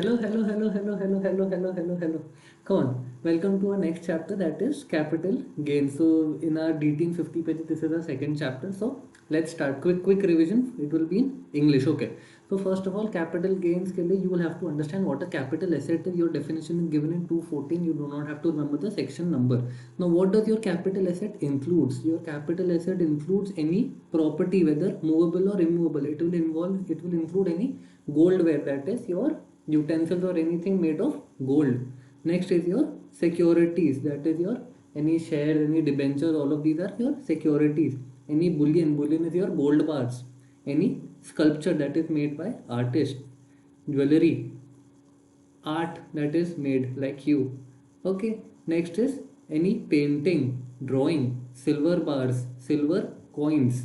Hello, hello, hello, hello, hello, hello, hello, hello, hello. Come on. Welcome to our next chapter that is capital gain. So in our DT 50 pages, this is our second chapter. So let's start. Quick revision. It will be in English. Okay. So first of all, capital gains के लिए you will have to understand what a capital asset is. Your definition is given in 214. You do not have to remember the section number. Now what does your capital asset includes? Your capital asset includes any property, whether movable or immovable. It will include any goldware, that is your utensils or anything made of gold. Next is your securities, that is your any share, any debentures, all of these are your securities. Any bullion is your gold bars. Any sculpture that is made by artist, jewelry, art that is made like you. Okay. Next is any painting, drawing, silver bars, silver coins,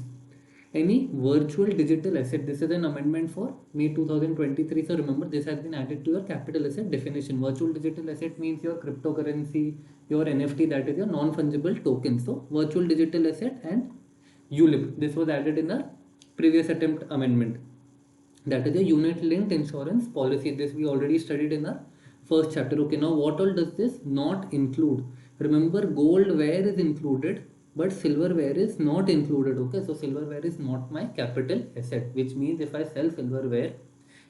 any virtual digital asset. This is an amendment for May 2023. So remember, this has been added to your capital asset definition. Virtual digital asset means your cryptocurrency, your NFT, that is your non-fungible token. So virtual digital asset and ULIP. This was added in a previous attempt amendment. That is a unit linked insurance policy. This we already studied in our first chapter. Okay, now what all does this not include? Remember, goldware is included, but silverware is not included. Okay, so silverware is not my capital asset, which means if I sell silverware,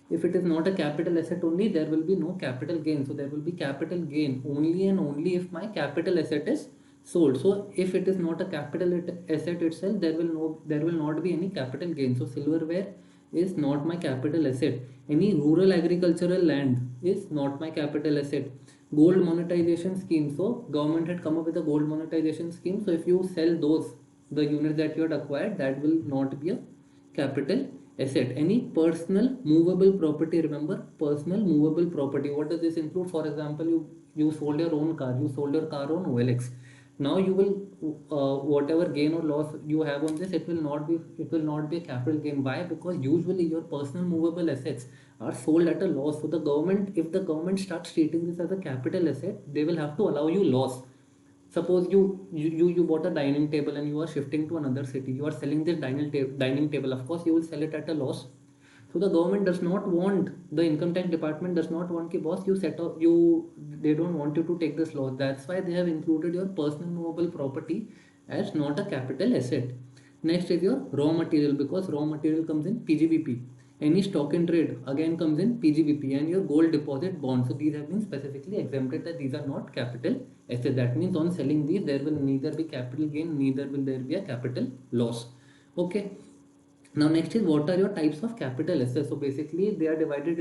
if it is not a capital asset only, there will be no capital gain. So there will be capital gain only and only if my capital asset is sold. So if it is not a capital asset itself, there will not be any capital gain. So silverware is not my capital asset. Any rural agricultural land is not my capital asset. Gold monetization scheme. So government had come up with a gold monetization scheme. So if you sell those, the units that you had acquired, that will not be a capital asset. Any personal movable property. Remember, personal movable property. What does this include? For example, you sold your own car. You sold your car on OLX. Now you will whatever gain or loss you have on this, it will not be a capital gain. Why? Because usually your personal movable assets are sold at a loss. So the government, if the government starts treating this as a capital asset, they will have to allow you loss. Suppose you bought a dining table and you are shifting to another city. You are selling this dining table. Of course, you will sell it at a loss. So the government does not want, the income tax department does not want ki boss you set up you, they don't want you to take this loss. That's why they have included your personal movable property as not a capital asset. Next is your raw material, because raw material comes in PGBP. Any stock in trade again comes in PGBP, and your gold deposit bonds. So these have been specifically exempted that these are not capital assets. That means on selling these, there will neither be capital gain, neither will there be a capital loss. Okay. Now next is, what are your types of capital assets? So basically they are divided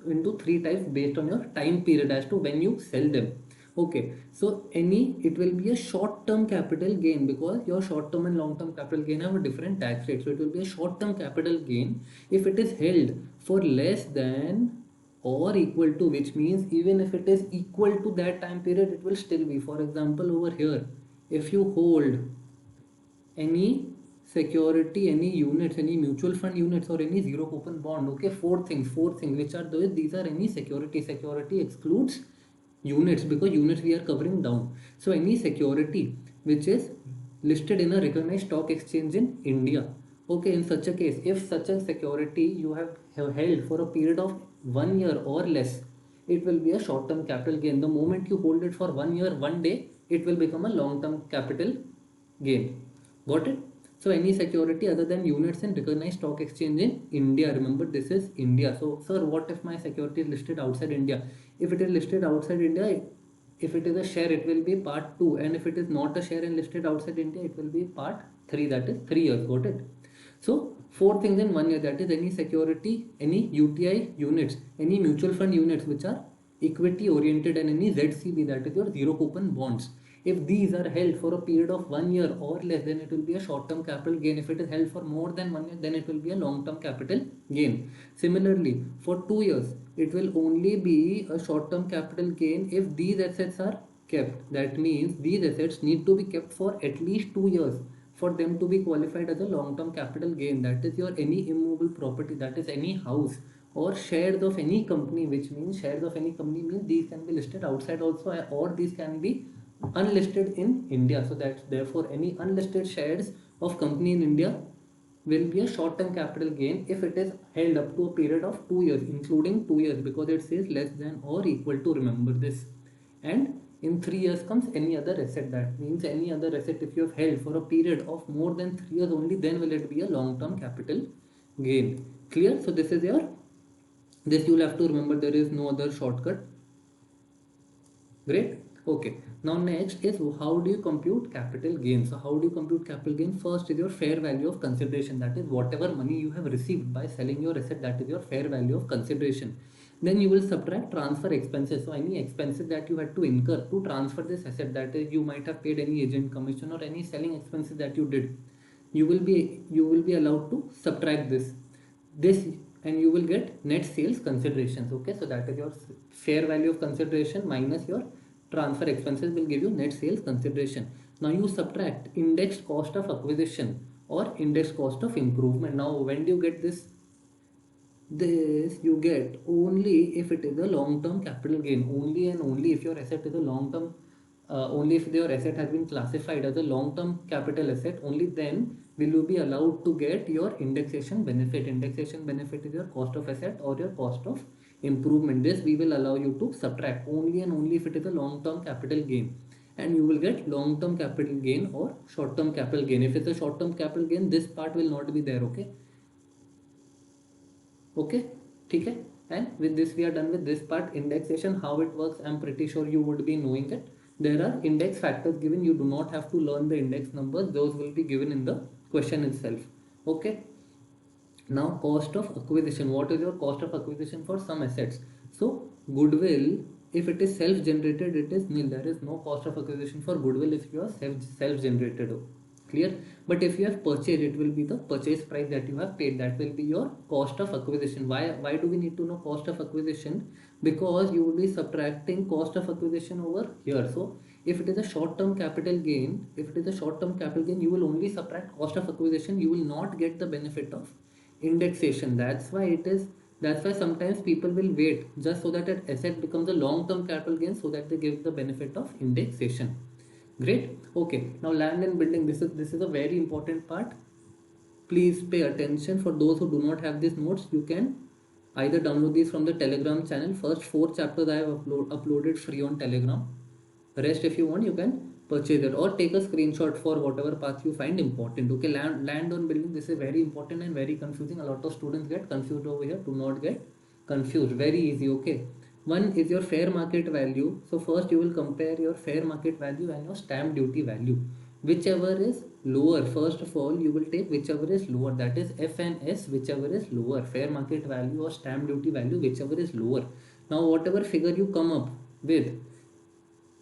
into three types based on your time period as to when you sell them. Okay, so it will be a short term capital gain, because your short term and long term capital gain have a different tax rate. So it will be a short term capital gain if it is held for less than or equal to, which means even if it is equal to that time period, it will still be. For example, over here, if you hold any security, any units, any mutual fund units, or any zero coupon bond. Okay, four things which are those. These are any security excludes units, because units we are covering down. So any security which is listed in a recognized stock exchange in India. Okay, in such a case, if such a security you have held for a period of 1 year or less, it will be a short term capital gain. The moment you hold it for 1 year, 1 day, it will become a long term capital gain. Got it? So any security other than units in recognized stock exchange in India. Remember, this is India. So sir, what if my security is listed outside India? If it is listed outside India, if it is a share, it will be part 2, and if it is not a share and listed outside India, it will be part 3, that is 3 years. Got it? So four things in 1 year, that is any security, any UTI units, any mutual fund units which are equity oriented, and any ZCB, that is your zero coupon bonds. If these are held for a period of 1 year or less, then it will be a short term capital gain. If it is held for more than 1 year, then it will be a long term capital gain. Similarly, for 2 years, it will only be a short term capital gain if these assets are kept. That means these assets need to be kept for at least 2 years for them to be qualified as a long term capital gain. That is your any immovable property, that is any house or shares of any company, which means shares of any company means these can be listed outside also, or these can be unlisted in India. So that therefore any unlisted shares of company in India will be a short term capital gain if it is held up to a period of 2 years, including 2 years, because it says less than or equal to, remember this. And in 3 years comes any other asset. That means any other asset if you have held for a period of more than 3 years only, then will it be a long term capital gain. Clear? So this is your, this you will have to remember, there is no other shortcut. Great. Okay. Now next is, how do you compute capital gain? So how do you compute capital gain? First is your fair value of consideration. That is whatever money you have received by selling your asset, that is your fair value of consideration. Then you will subtract transfer expenses. So any expenses that you had to incur to transfer this asset, that is you might have paid any agent commission or any selling expenses that you did, you will be allowed to subtract this, and you will get net sales considerations. Okay, so that is your fair value of consideration minus your transfer expenses will give you net sales consideration. Now you subtract indexed cost of acquisition or indexed cost of improvement. Now when do you get this you get only if it is a long term capital gain, only and only if your asset is a long term, only if your asset has been classified as a long term capital asset, only then will you be allowed to get your indexation benefit. Indexation benefit is your cost of asset or your cost of improvement. This we will allow you to subtract only and only if it is a long term capital gain, and you will get long term capital gain or short term capital gain. If it's a short term capital gain, this part will not be there. Okay, okay, ठीक है. And with this we are done with this part. Indexation, how it works, I'm pretty sure you would be knowing it. There are index factors given, you do not have to learn the index numbers, those will be given in the question itself. Okay, now cost of acquisition. What is your cost of acquisition for some assets? So goodwill, if it is self generated, it is nil. There is no cost of acquisition for goodwill if you are self generated. Clear? But if you have purchased, it will be the purchase price that you have paid, that will be your cost of acquisition. Why do we need to know cost of acquisition? Because you will be subtracting cost of acquisition over here. So if it is a short term capital gain, you will only subtract cost of acquisition, you will not get the benefit of indexation. That's why sometimes people will wait just so that an asset becomes a long term capital gain, so that they give the benefit of indexation. Great. Okay, now land and building, this is a very important part. Please pay attention. For those who do not have these notes, you can either download these from the Telegram channel. First 4 chapters I have uploaded free on Telegram. Rest, if you want, you can purchase it or take a screenshot for whatever path you find important. Okay, land on building, this is very important and very confusing. A lot of students get confused over here. Do not get confused. Very easy. Okay, one is your fair market value. So first you will compare your fair market value and your stamp duty value. Whichever is lower, first of all you will take whichever is lower, that is F and S, whichever is lower, fair market value or stamp duty value, whichever is lower. Now whatever figure you come up with,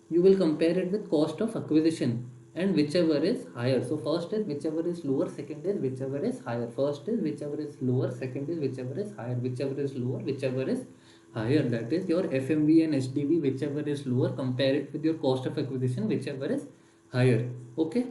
you will compare it with cost of acquisition and whichever is higher. So first is whichever is lower, second is whichever is higher. First is whichever is lower, second is whichever is higher. Whichever is lower, whichever is higher, that is your FMV and SDV, whichever is lower, compare it with your cost of acquisition, whichever is higher. Okay,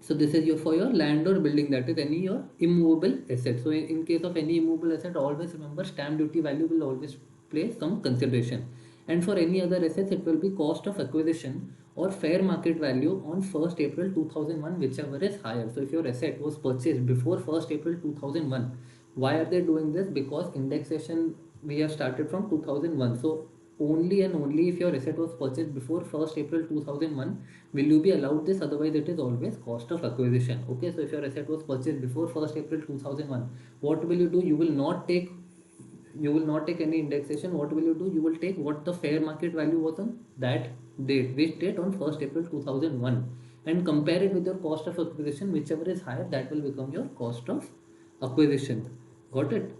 so this is your for your land or building, that is any your immovable asset. So in case of any immovable asset, always remember stamp duty value will always play some consideration. And for any other assets, it will be cost of acquisition or fair market value on 1st April 2001, whichever is higher. So if your asset was purchased before 1st April 2001, why are they doing this? Because indexation we have started from 2001. So only and only if your asset was purchased before 1st April 2001 will you be allowed this, otherwise it is always cost of acquisition. Okay, so if your asset was purchased before 1st April 2001, what will you do? You will not take any indexation. What will you do? You will take what the fair market value was on that date, which date on 1st April 2001, and compare it with your cost of acquisition, whichever is higher, that will become your cost of acquisition. Got it?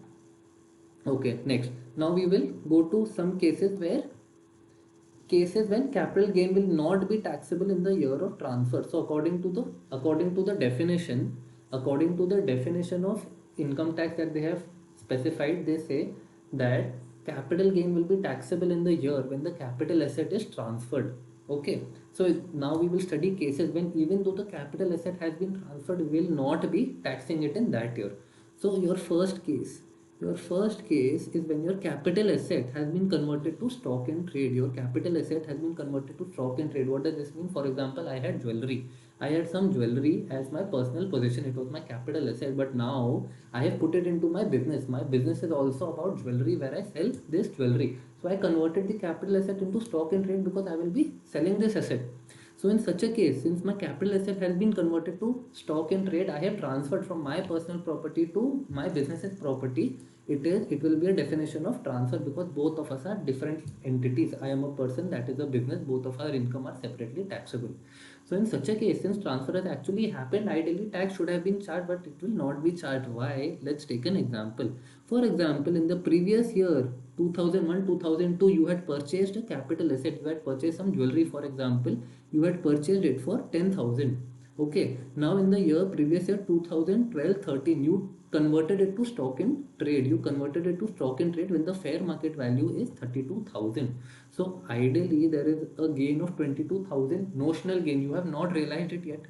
Okay, next. Now we will go to some cases when capital gain will not be taxable in the year of transfer. So according to the definition of income tax that they have specified, they say that capital gain will be taxable in the year when the capital asset is transferred. Okay, so now we will study cases when even though the capital asset has been transferred, we will not be taxing it in that year. So your first case Your first case is when your capital asset has been converted to stock and trade. Your capital asset has been converted to stock and trade. What does this mean? For example, I had jewelry. I had some jewelry as my personal possession. It was my capital asset, but now I have put it into my business. My business is also about jewelry where I sell this jewelry. So I converted the capital asset into stock and trade because I will be selling this asset. So in such a case, since my capital asset has been converted to stock and trade, I have transferred from my personal property to my business's property. It will be a definition of transfer because both of us are different entities. I am a person, that is a business. Both of our income are separately taxable. So in such a case, since transfer has actually happened, ideally tax should have been charged, but it will not be charged. Why? Let's take an example. For example, in the previous year, 2001, 2002, you had purchased a capital asset. You had purchased some jewelry, for example. You had purchased it for 10,000. Okay. Now in the year previous year, 2012, 13, you converted it to stock and trade. You converted it to stock and trade when the fair market value is 32,000. So ideally there is a gain of 22,000 notional gain. You have not realized it yet.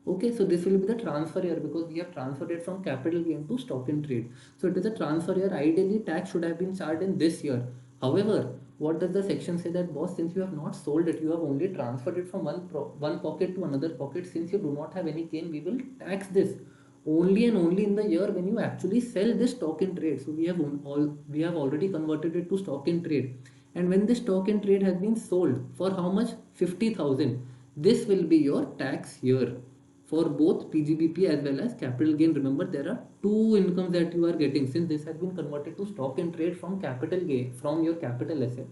Okay, so this will be the transfer year because we have transferred it from capital gain to stock and trade. So it is a transfer year. Ideally tax should have been charged in this year. However, what does the section say that boss, since you have not sold it, you have only transferred it from one pocket to another pocket, since you do not have any gain, we will tax this only and only in the year when you actually sell this stock in trade. So we have already converted it to stock in trade, and when this stock in trade has been sold for how much? 50,000. This will be your tax year for both PGBP as well as capital gain. Remember, there are two incomes that you are getting since this has been converted to stock and trade from capital gain, from your capital asset.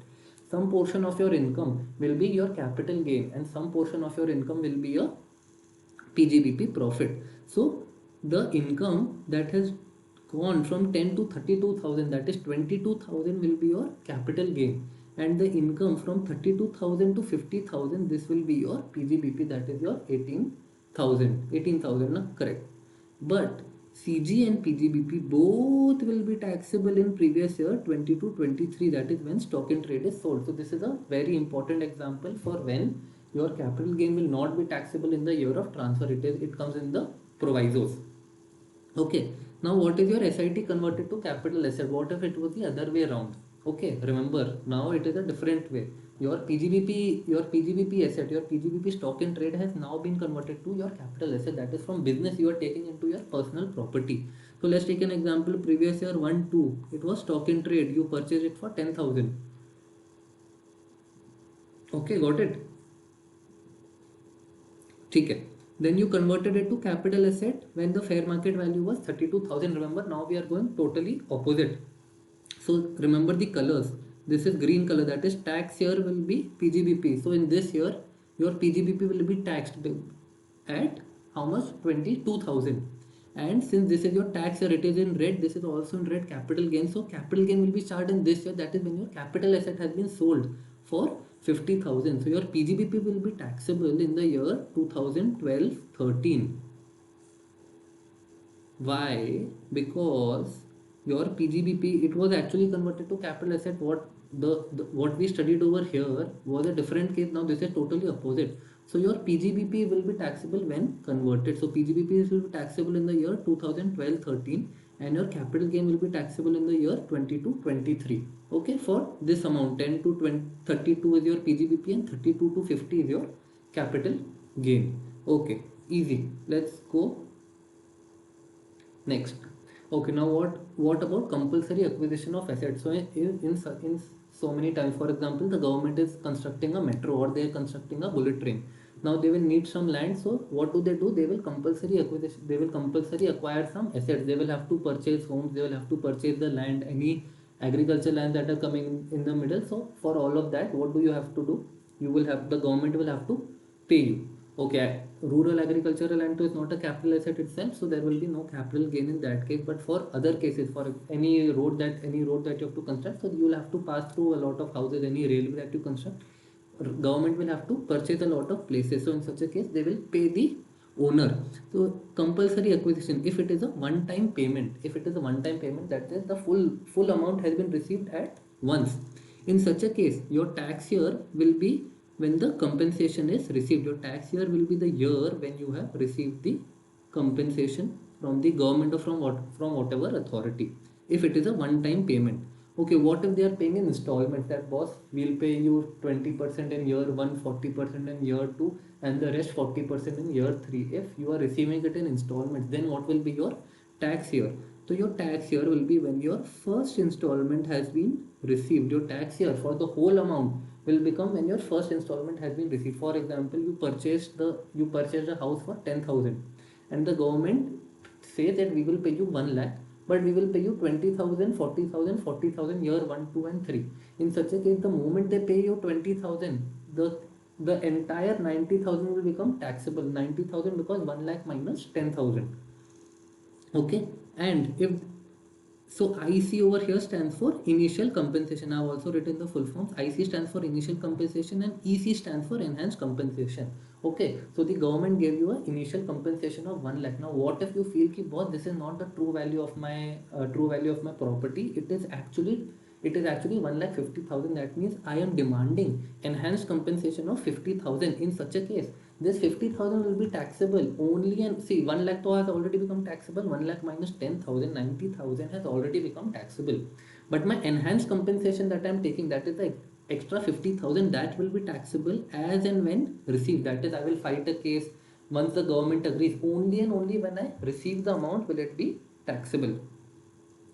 Some portion of your income will be your capital gain and some portion of your income will be your PGBP profit. So the income that has gone from 10 to 32,000, that is 22,000, will be your capital gain, and the income from 32,000 to 50,000, this will be your PGBP, that is your 18,000 na? Correct. But CG and PGBP both will be taxable in previous year 22 23, that is when stock and trade is sold. So this is a very important example for when your capital gain will not be taxable in the year of transfer. It comes in the provisos. Okay. Now what is your SIT converted to capital asset? What if it was the other way around? Okay, remember, now it is a different way. Your PGBP asset, your PGBP stock in trade has now been converted to your capital asset, that is from business you are taking into your personal property. So let's take an example. Previous year 1 2, it was stock in trade, you purchased it for 10,000. Okay, got it? Okay. Then you converted it to capital asset when the fair market value was 32,000. Remember, now we are going totally opposite. So remember the colors. This is green color, that is tax year will be PGBP. So in this year, your PGBP will be taxed at how much? 22,000. And since this is your tax year, it is in red. This is also in red, capital gain. So capital gain will be charged in this year. That is when your capital asset has been sold for 50,000. So your PGBP will be taxable in the year 2012-13. Why? Because your PGBP, it was actually converted to capital asset. What we studied over here was a different case. Now this is totally opposite. So your PGBP will be taxable when converted. So PGBP will be taxable in the year 2012-13, and your capital gain will be taxable in the year 22-23. Okay, for this amount 10 to 20, 32 is your PGBP and 32 to 50 is your capital gain. Okay, easy. Let's go next. Okay, now what about compulsory acquisition of assets? So in so many times, for example, the government is constructing a metro or they are constructing a bullet train. Now they will need some land. So what do? They will compulsory acquisition. They will compulsory acquire some assets. They will have to purchase homes. They will have to purchase the land, any agriculture land that are coming in the middle. So for all of that, what do you have to do? The government will have to pay you. Okay, rural agricultural land is not a capital asset itself, so there will be no capital gain in that case. But for other cases, for any road that you have to construct, so you will have to pass through a lot of houses. Any railway that you construct, government will have to purchase a lot of places. So in such a case, they will pay the owner. So compulsory acquisition, if it is a one-time payment, that is the full amount has been received at once. In such a case, your tax year will be when the compensation is received. Your tax year will be the year when you have received the compensation from the government or from whatever authority. if it is a one time payment. Okay, what if they are paying in installments? That boss, we'll pay you 20% in year 1, 40% in year 2, and the rest 40% in year 3. If you are receiving it in installments, then what will be your tax year? So your tax year will be when your first installment has been received. Your tax year for the whole amount will become when your first installment has been received. For example, you purchased a house for 10,000, and the government says that we will pay you 1 lakh, but we will pay you 20,000, 40,000, 40,000 year 1, 2 and 3. In such a case, the moment they pay you 20,000, the entire 90,000 will become taxable. 90,000 because 1 lakh minus 10,000. Okay, and if so, IC over here stands for initial compensation. I have also written the full forms. IC stands for initial compensation and EC stands for enhanced compensation. Okay, so the government gave you an initial compensation of 1 lakh. Now, what if you feel ki boss, this is not the true value of my property? It is actually 1,50,000. That means I am demanding enhanced compensation of 50,000. In such a case, this 50,000 will be taxable only, and see, 1 lakh to has already become taxable. 1 lakh minus 10,000, 90,000 has already become taxable. But my enhanced compensation that I am taking, that is the extra 50,000, that will be taxable as and when received. That is, I will fight a case once the government agrees. Only and only when I receive the amount will it be taxable.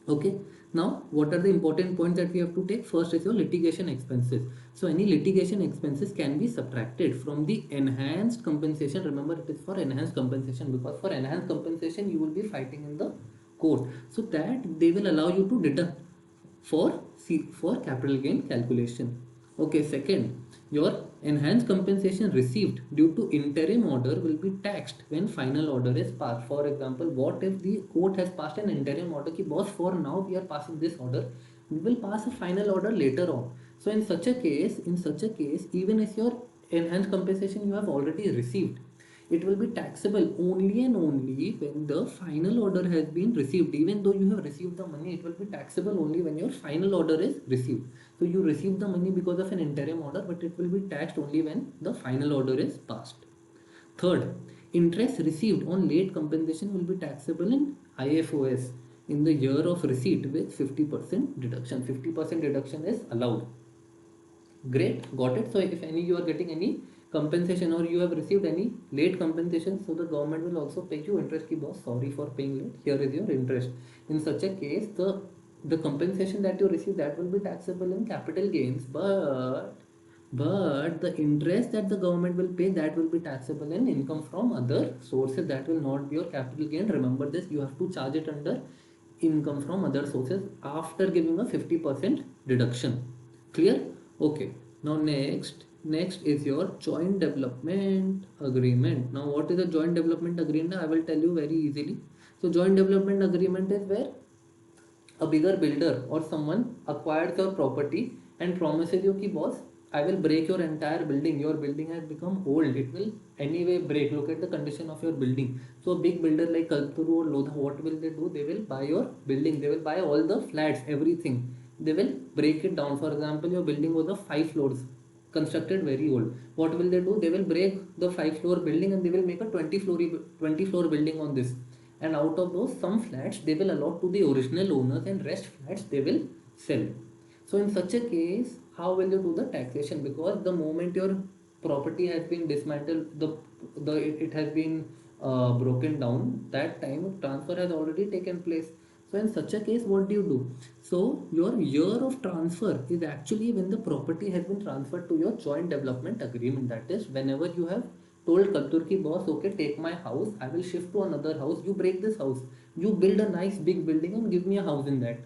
Okay, now what are the important points that we have to take? First is your litigation expenses. So any litigation expenses can be subtracted from the enhanced compensation. Remember, it is for enhanced compensation, because for enhanced compensation you will be fighting in the court, so that they will allow you to deduct for capital gain calculation. Okay, second, your enhanced compensation received due to interim order will be taxed when final order is passed. For example, what if the court has passed an interim order ki boss, for now we are passing this order, we will pass a final order later on. So in such a case, even if your enhanced compensation you have already received, it will be taxable only and only when the final order has been received. Even though you have received the money, it will be taxable only when your final order is received. So you received the money because of an interim order, but it will be taxed only when the final order is passed. Third, interest received on late compensation will be taxable in IFOS in the year of receipt with 50% deduction. 50% deduction is allowed. Great, got it. So if any you are getting any compensation or you have received any late compensation, so the government will also pay you interest ki boss, sorry for paying late, here is your interest. In such a case, the compensation that you receive, that will be taxable in capital gains, but the interest that the government will pay, that will be taxable in income from other sources. That will not be your capital gain. Remember this, you have to charge it under income from other sources after giving a 50% deduction. Clear? Okay, now next is your joint development agreement. Now what is a joint development agreement? I will tell you very easily. So joint development agreement is where a bigger builder or someone acquires your property and promises you ki boss, I will break your entire building. Your building has become old, it will anyway break. Look at the condition of your building. So a big builder like Kalpataru or Lodha, what will they do? They will buy your building, they will buy all the flats, everything. They will break it down. For example, your building was of 5 floors, constructed very old. What will they do? They will break the 5-floor building and they will make a 20-floor building on this. And out of those, some flats they will allot to the original owners and rest flats they will sell. So in such a case, how will you do the taxation? Because the moment your property has been dismantled, it has been broken down, that time transfer has already taken place. So in such a case, what do you do? So your year of transfer is actually when the property has been transferred to your joint development agreement. That is, whenever you have told Kaltur ki boss, okay, take my house, I will shift to another house, you break this house, you build a nice big building and give me a house in that.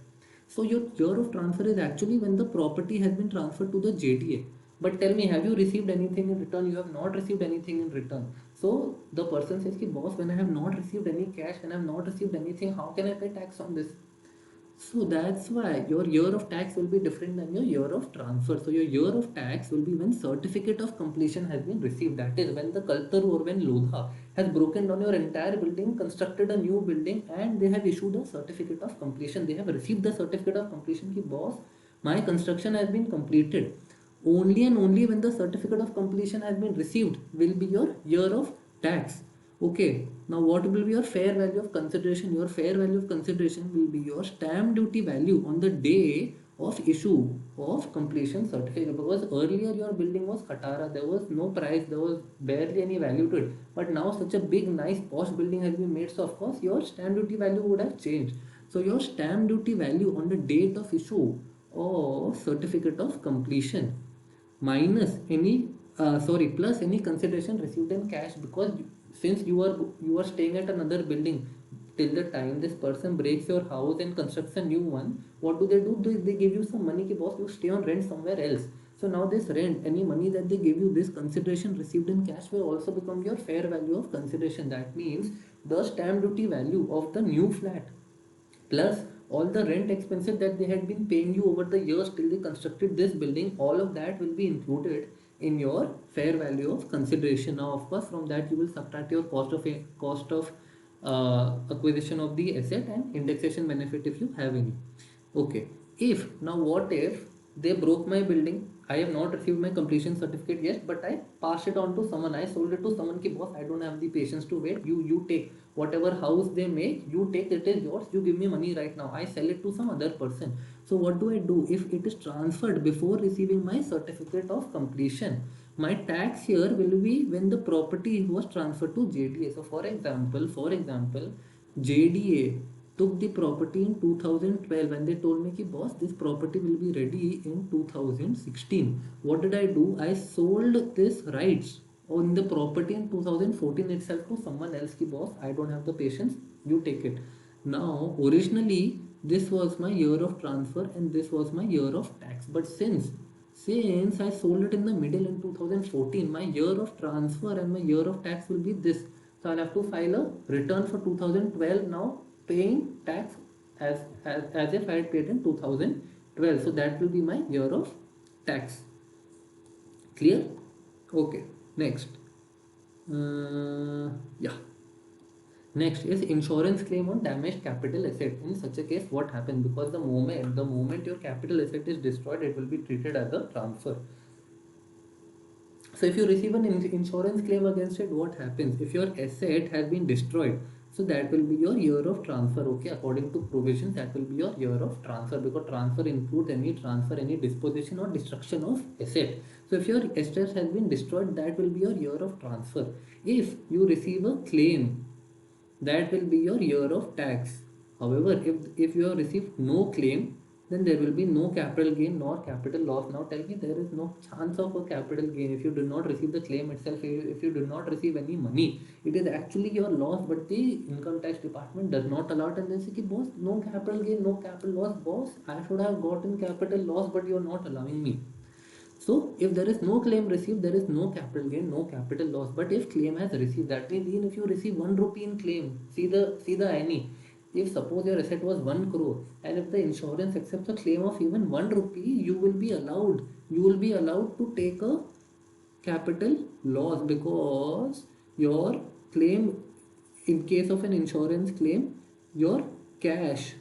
So your year of transfer is actually when the property has been transferred to the JDA. But tell me, have you received anything in return? You have not received anything in return. So the person says, ki, boss, when I have not received any cash, when I have not received anything, how can I pay tax on this? So that's why your year of tax will be different than your year of transfer. So your year of tax will be when certificate of completion has been received. That is when the Kaltar or when Lodha has broken down your entire building, constructed a new building, and they have issued a certificate of completion. They have received the certificate of completion ki boss, my construction has been completed. Only and only when the certificate of completion has been received will be your year of tax. Okay, now what will be your fair value of consideration? Your fair value of consideration will be your stamp duty value on the day of issue of completion certificate, because earlier your building was khatara, there was no price, there was barely any value to it, but now such a big nice posh building has been made, so of course your stamp duty value would have changed. So your stamp duty value on the date of issue of certificate of completion minus any plus any consideration received in cash, because since you are staying at another building till the time this person breaks your house and constructs a new one, what do? They give you some money ki boss you stay on rent somewhere else. So now this rent, any money that they give you, this consideration received in cash will also become your fair value of consideration. That means the stamp duty value of the new flat plus all the rent expenses that they had been paying you over the years till they constructed this building, all of that will be included in your fair value of consideration. Now of course from that you will subtract your cost of acquisition of the asset and indexation benefit if you have any. Okay, if now what if they broke my building, I have not received my completion certificate yet, but I passed it on to someone, I sold it to someone ki boss I don't have the patience to wait, you take whatever house they make, you take, it is yours, you give me money right now, I sell it to some other person. So what do I do if it is transferred before receiving my certificate of completion? My tax here will be when the property was transferred to JDA. So for example JDA took the property in 2012 and they told me ki boss this property will be ready in 2016. What did I do? I sold this rights on the property in 2014 itself to someone else ki boss I don't have the patience, you take it. Now originally this was my year of transfer and this was my year of tax, but since I sold it in the middle in 2014, my year of transfer and my year of tax will be this. So I'll have to file a return for 2012 now, paying tax as if I had paid in 2012. So that will be my year of tax. Clear? Okay. Next. Yeah. Next is insurance claim on damaged capital asset. In such a case, what happens? Because the moment your capital asset is destroyed, it will be treated as a transfer. So if you receive an insurance claim against it, what happens? If your asset has been destroyed, so that will be your year of transfer. Okay, according to provisions, that will be your year of transfer, because transfer includes any transfer, any disposition or destruction of asset. So if your asset has been destroyed, that will be your year of transfer. If you receive a claim, that will be your year of tax. However, if you have received no claim, then there will be no capital gain nor capital loss. Now tell me, there is no chance of a capital gain if you do not receive the claim itself, if you do not receive any money. It is actually your loss, but the income tax department does not allow it, and they say, ki, boss, no capital gain, no capital loss. Boss, I should have gotten capital loss, but you are not allowing me. So if there is no claim received, there is no capital gain, no capital loss. But if claim has received, that means even if you receive 1 rupee in claim, see the any. If suppose your asset was 1 crore, and if the insurance accepts a claim of even 1 rupee, you will be allowed to take a capital loss, because your claim, in case of an insurance claim, your cash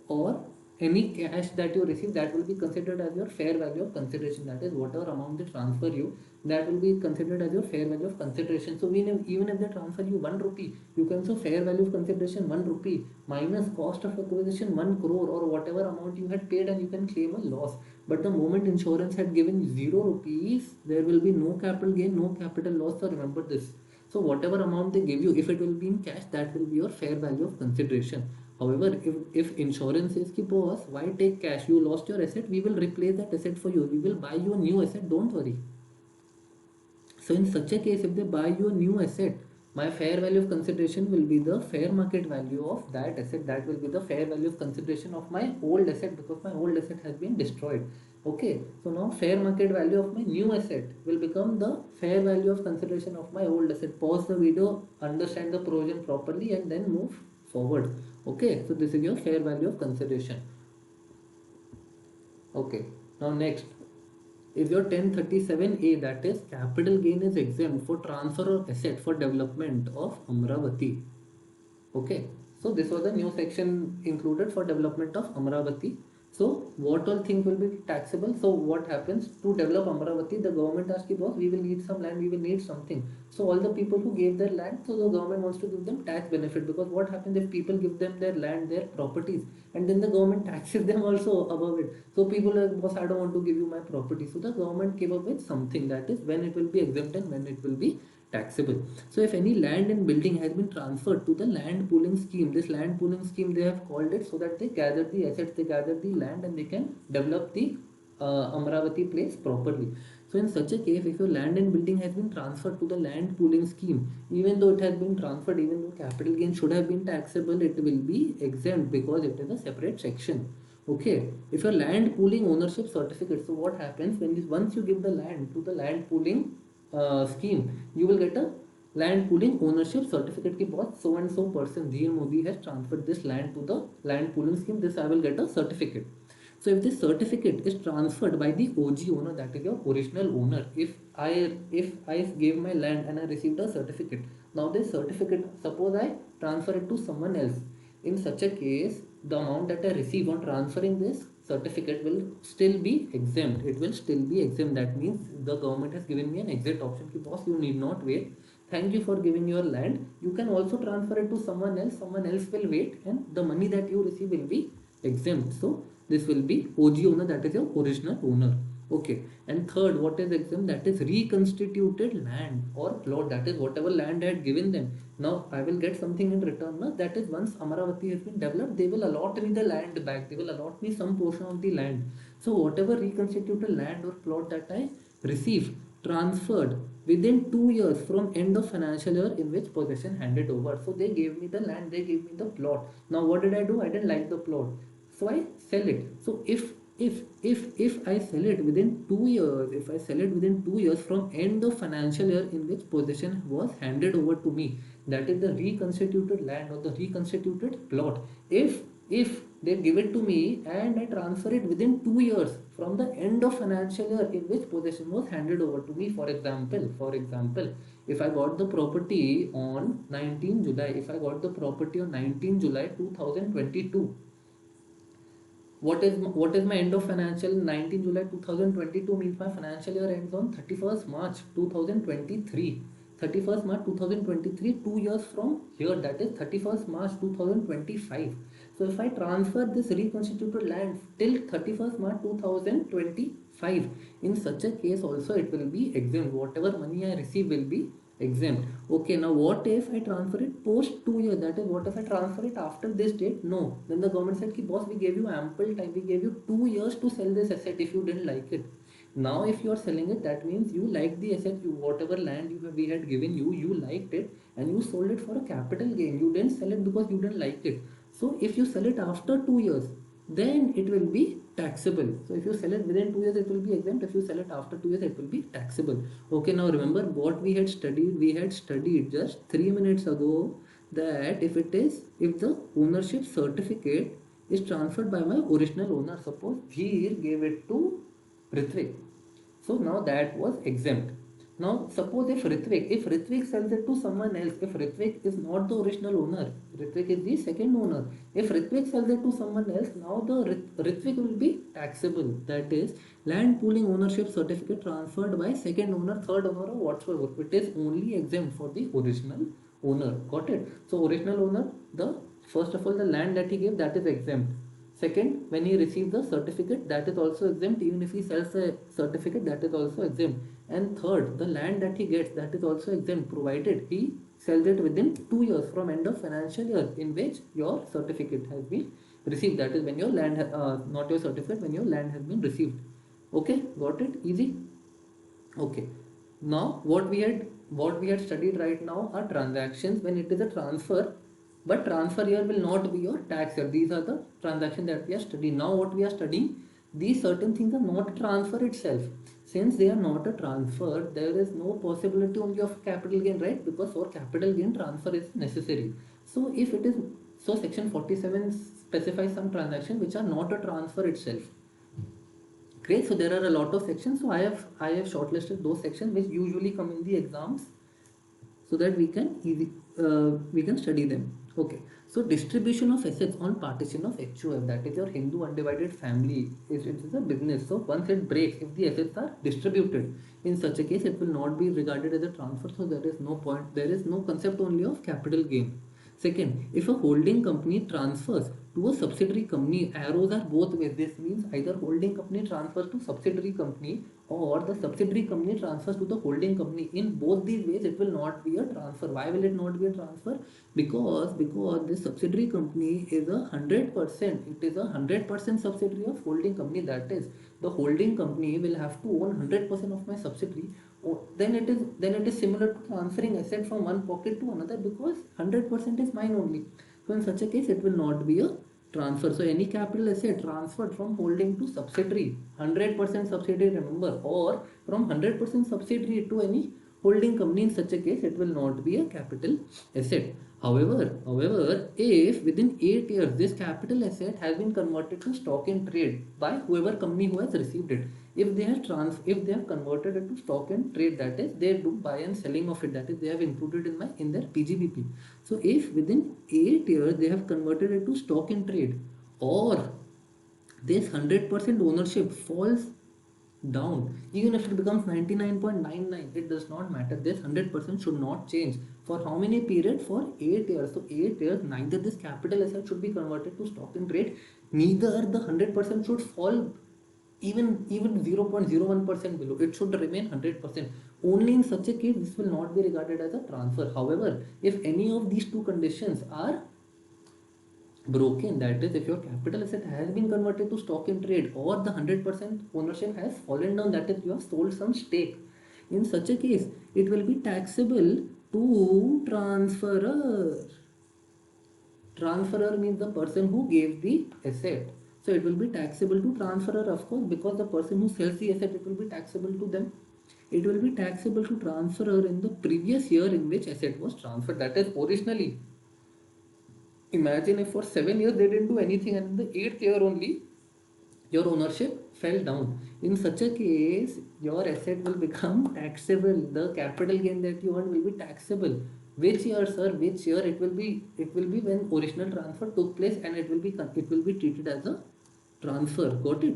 or any cash that you receive, that will be considered as your fair value of consideration. That is whatever amount they transfer you, that will be considered as your fair value of consideration. So even if they transfer you 1 rupee, you can say fair value of consideration 1 rupee minus cost of acquisition 1 crore or whatever amount you had paid, and you can claim a loss. But the moment insurance had given 0 rupees, there will be no capital gain, no capital loss. So remember this. So whatever amount they give you, if it will be in cash, that will be your fair value of consideration. However, if insurance says ki boss, why take cash? You lost your asset, we will replace that asset for you. We will buy you a new asset, don't worry. So in such a case, if they buy you a new asset, my fair value of consideration will be the fair market value of that asset. That will be the fair value of consideration of my old asset, because my old asset has been destroyed. Okay, so now fair market value of my new asset will become the fair value of consideration of my old asset. Pause the video, understand the provision properly, and then move forward. Okay, so this is your fair value of consideration. Okay, now next is your 1037A, that is capital gain is exempt for transfer of asset for development of Amravati. Okay, so this was a new section included for development of Amravati. So what all things will be taxable? So what happens to develop Amravati? The government asks, "Ki, boss, we will need some land, we will need something." So all the people who gave their land, so the government wants to give them tax benefit, because what happens if people give them their land, their properties, and then the government taxes them also above it. So people are like, boss, I don't want to give you my property. So the government came up with something, that is when it will be exempt and when it will be taxable. So if any land and building has been transferred to the land pooling scheme, this land pooling scheme they have called it, so that they gather the assets, they gather the land, and they can develop the Amravati place properly. So in such a case, if your land and building has been transferred to the land pooling scheme, even though it has been transferred, even though capital gain should have been taxable, it will be exempt because it is a separate section. Okay, if your land pooling ownership certificate, so what happens when this, once you give the land to the land pooling scheme, you will get a land pooling ownership certificate ki boss so and so person Dheer Modi has transferred this land to the land pooling scheme, this I will get a certificate. So if this certificate is transferred by the OG owner, that is your original owner, if I gave my land and I received a certificate, now this certificate, suppose I transfer it to someone else, in such a case, the amount that I receive on transferring this certificate will still be exempt. It will still be exempt. That means the government has given me an exit option. Ki, boss, you need not wait. Thank you for giving your land. You can also transfer it to someone else. Someone else will wait, and the money that you receive will be exempt. So this will be OG owner, that is your original owner. Okay. And third, what is exempt? That is reconstituted land or plot. That is whatever land I had given them. Now I will get something in return. No? That is once Amaravati has been developed, they will allot me the land back. They will allot me some portion of the land. So whatever reconstituted land or plot that I receive, transferred within 2 years from end of financial year in which possession handed over. So they gave me the land, they gave me the plot. Now what did I do? I didn't like the plot, so I sell it. So if I sell it within 2 years, if I sell it within 2 years from end of financial year in which possession was handed over to me, that is the reconstituted land or the reconstituted plot. If they give it to me and I transfer it within 2 years from the end of financial year in which possession was handed over to me, for example, if I got the property on 19 July, if I got the property on 19 July 2022, what is my end of financial 19 July 2022 means my financial year ends on 31st March 2023. 31st March 2023, 2 years from here, that is 31st March 2025. So if I transfer this reconstituted land till 31st March 2025, in such a case also it will be exempt. Whatever money I receive will be exempt. Okay, now what if I transfer it post 2 years? That is, what if I transfer it after this date? No. Then the government said, Ki, boss, we gave you ample time. We gave you 2 years to sell this asset if you didn't like it. Now, if you are selling it, that means you like the asset. You, whatever land we had given you, you liked it, and you sold it for a capital gain. You didn't sell it because you didn't like it. So if you sell it after 2 years, then it will be taxable. So if you sell it within 2 years, it will be exempt. If you sell it after 2 years, it will be taxable. Okay, now remember what we had studied. We had studied just 3 minutes ago that if the ownership certificate is transferred by my original owner, suppose Dheer gave it to Ritvik. So now that was exempt. Now suppose if Ritvik sells it to someone else, if Ritvik is not the original owner, Ritvik is the second owner. If Ritvik sells it to someone else, now the Ritvik will be taxable. That is land pooling ownership certificate transferred by second owner, third owner, or whatsoever. It is only exempt for the original owner. Got it? So original owner, the first of all the land that he gave, that is exempt. Second, when he receives the certificate, that is also exempt. Even if he sells a certificate, that is also exempt. And third, the land that he gets, that is also exempt, provided he sells it within 2 years from end of financial year in which your certificate has been received. That is when your land, not your certificate, when your land has been received. Okay, got it? Easy. Okay. Now what we had studied right now are transactions when it is a transfer, but transfer here will not be your tax year. These are the transactions that we are studying. Now what we are studying, these certain things are not transfer itself. Since they are not a transfer, there is no possibility only of capital gain, right? Because for capital gain, transfer is necessary. So if it is, so section 47 specifies some transactions which are not a transfer itself. Great. So there are a lot of sections. So I have shortlisted those sections which usually come in the exams, so that we can study them. Okay. So distribution of assets on partition of HUF, that is your Hindu undivided family, it is a business. So once it breaks, if the assets are distributed, in such a case it will not be regarded as a transfer. So there is no point, there is no concept only of capital gain. Second, if a holding company transfers to a subsidiary company, arrows are both ways. This means either holding company transfers to subsidiary company or the subsidiary company transfers to the holding company. In both these ways, it will not be a transfer. Why will it not be a transfer? Because this subsidiary company is 100%. It is 100% subsidiary of holding company. That is, the holding company will have to own 100% of my subsidiary. Then it is similar to transferring asset from one pocket to another, because 100% is mine only. So in such a case, it will not be a transfer. So any capital asset transferred from holding to subsidiary, 100% subsidiary, remember, or from 100% subsidiary to any holding company, in such a case it will not be a capital asset. However, if within 8 years this capital asset has been converted to stock in trade by whoever company who has received it, if they have converted it to stock in trade, that is, they do buy and selling of it, that is, they have included in their PGBP. So if within 8 years they have converted it to stock in trade, or this 100% ownership falls down, even if it becomes 99.99, it does not matter. This 100% should not change. For how many period? For 8 years. So 8 years, neither this capital asset should be converted to stock in trade, neither the 100% should fall even 0.01% below. It should remain 100%. Only in such a case this will not be regarded as a transfer. However, if any of these two conditions are broken, that is, if your capital asset has been converted to stock in trade, or the 100% ownership has fallen down, that is, you have sold some stake, in such a case it will be taxable to transferor. Transferor means the person who gave the asset. So it will be taxable to transferor, of course, because the person who sells the asset, it will be taxable to them. It will be taxable to transferor in the previous year in which asset was transferred, that is, originally. Imagine if for 7 years they didn't do anything, and in the 8th year only your ownership fell down. In such a case, your asset will become taxable. The capital gain that you earn will be taxable. Which year, sir? Which year? It will be when original transfer took place, and it will be treated as a transfer. Got it?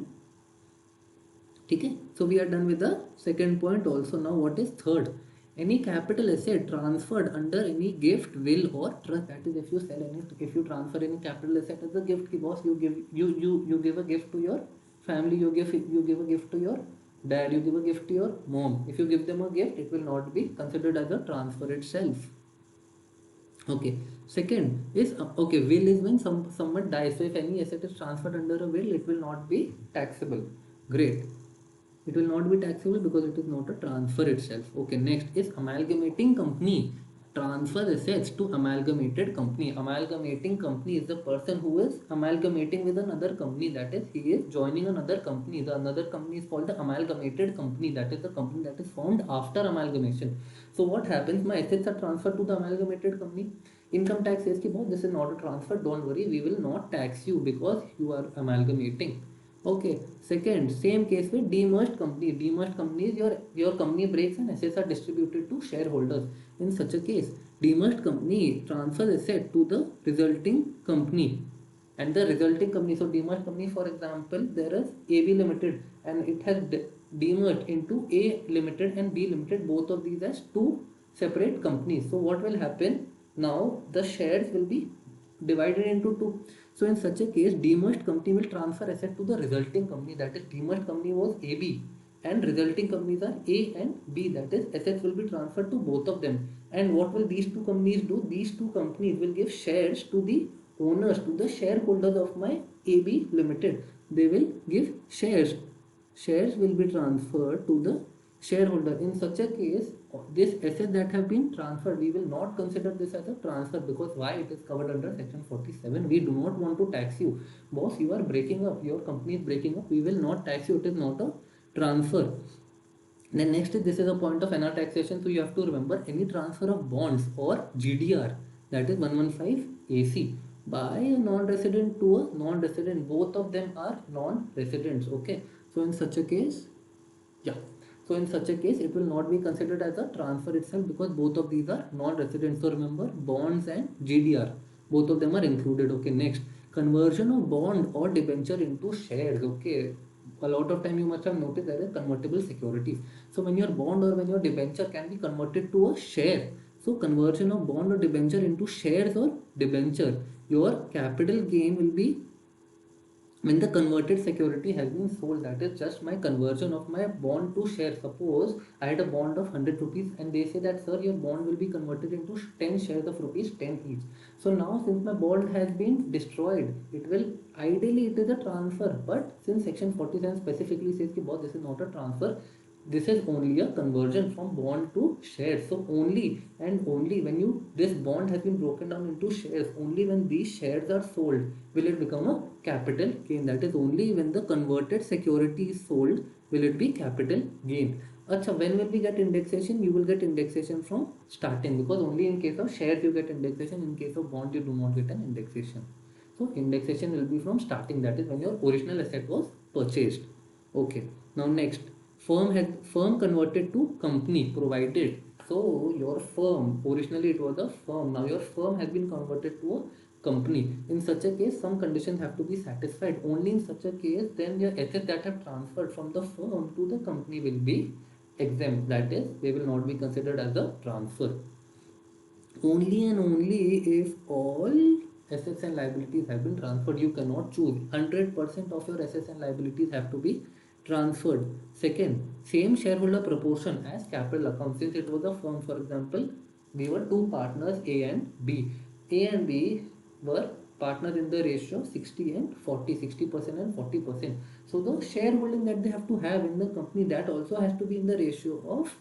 Okay. So we are done with the second point also. Now what is third? Any capital asset transferred under any gift, will, or trust. That is, if you transfer any capital asset as a gift, boss, you give a gift to your family, you give a gift to your dad, you give a gift to your mom. If you give them a gift, it will not be considered as a transfer itself. Okay. Second is okay. Will is when someone dies. So if any asset is transferred under a will, it will not be taxable. Great. It will not be taxable because it is not a transfer itself. Okay, next is amalgamating company. Transfer assets to amalgamated company. Amalgamating company is the person who is amalgamating with another company. That is, he is joining another company. The another company is called the amalgamated company. That is the company that is formed after amalgamation. So what happens? My assets are transferred to the amalgamated company. Income tax says ki, this is not a transfer. Don't worry, we will not tax you because you are amalgamating. Okay. Second, same case with demerged company. Demerged company is your company breaks and assets are distributed to shareholders. In such a case, demerged company transfers asset to the resulting company, and the resulting company. So demerged company, for example, there is AB Limited, and it has demerged into A Limited and B Limited. Both of these as two separate companies. So what will happen? Now the shares will be divided into two. So in such a case, demerged company will transfer asset to the resulting company. That is, demerged company was AB, and resulting companies are A and B. That is, assets will be transferred to both of them. And what will these two companies do? These two companies will give shares to the owners, to the shareholders of my AB Limited. They will give shares. Shares will be transferred to the shareholder. In such a case, this asset that have been transferred, we will not consider this as a transfer, because why? It is covered under section 47. We do not want to tax you. Boss, you are breaking up, your company is breaking up, we will not tax you. It is not a transfer. Then next is, this is a point of NR taxation. So you have to remember, any transfer of bonds or GDR, that is 115 AC, by a non-resident to a non-resident, both of them are non-residents. Okay. So in such a case, yeah. So in such a case, it will not be considered as a transfer itself, because both of these are non-resident. So remember, bonds and GDR. both of them are included. Okay, next, conversion of bond or debenture into shares. Okay, a lot of time you must have noticed there is convertible securities. So when your bond or when your debenture can be converted to a share, so conversion of bond or debenture into shares or debenture, your capital gain will be when the converted security has been sold. That is just my conversion of my bond to share. Suppose I had a bond of 100 rupees and they say that, sir, your bond will be converted into 10 shares of rupees 10 each. So now since my bond has been destroyed, it will, ideally it is a transfer, but since section 47 specifically says ki boss, this is not a transfer, this is only a conversion from bond to shares. So only and only when you, this bond has been broken down into shares, only when these shares are sold will it become a capital gain. That is only when the converted security is sold will it be capital gain. Acha, when will we get indexation? You will get indexation from starting, because only in case of shares you get indexation, in case of bond you do not get an indexation. So indexation will be from starting, that is when your original asset was purchased. Okay, now next, firm converted to company provided. So your firm, originally it was a firm, now your firm has been converted to a company. In such a case, some conditions have to be satisfied. Only in such a case, then your assets that have transferred from the firm to the company will be exempt. That is, they will not be considered as a transfer. Only and only if all assets and liabilities have been transferred. You cannot choose. 100% of your assets and liabilities have to be transferred. Second, same shareholder proportion as capital account. Since it was a firm, for example, we were two partners, A and B. A and B were partners in the ratio 60 and 40, 60% and 40%. So the shareholding that they have to have in the company, that also has to be in the ratio of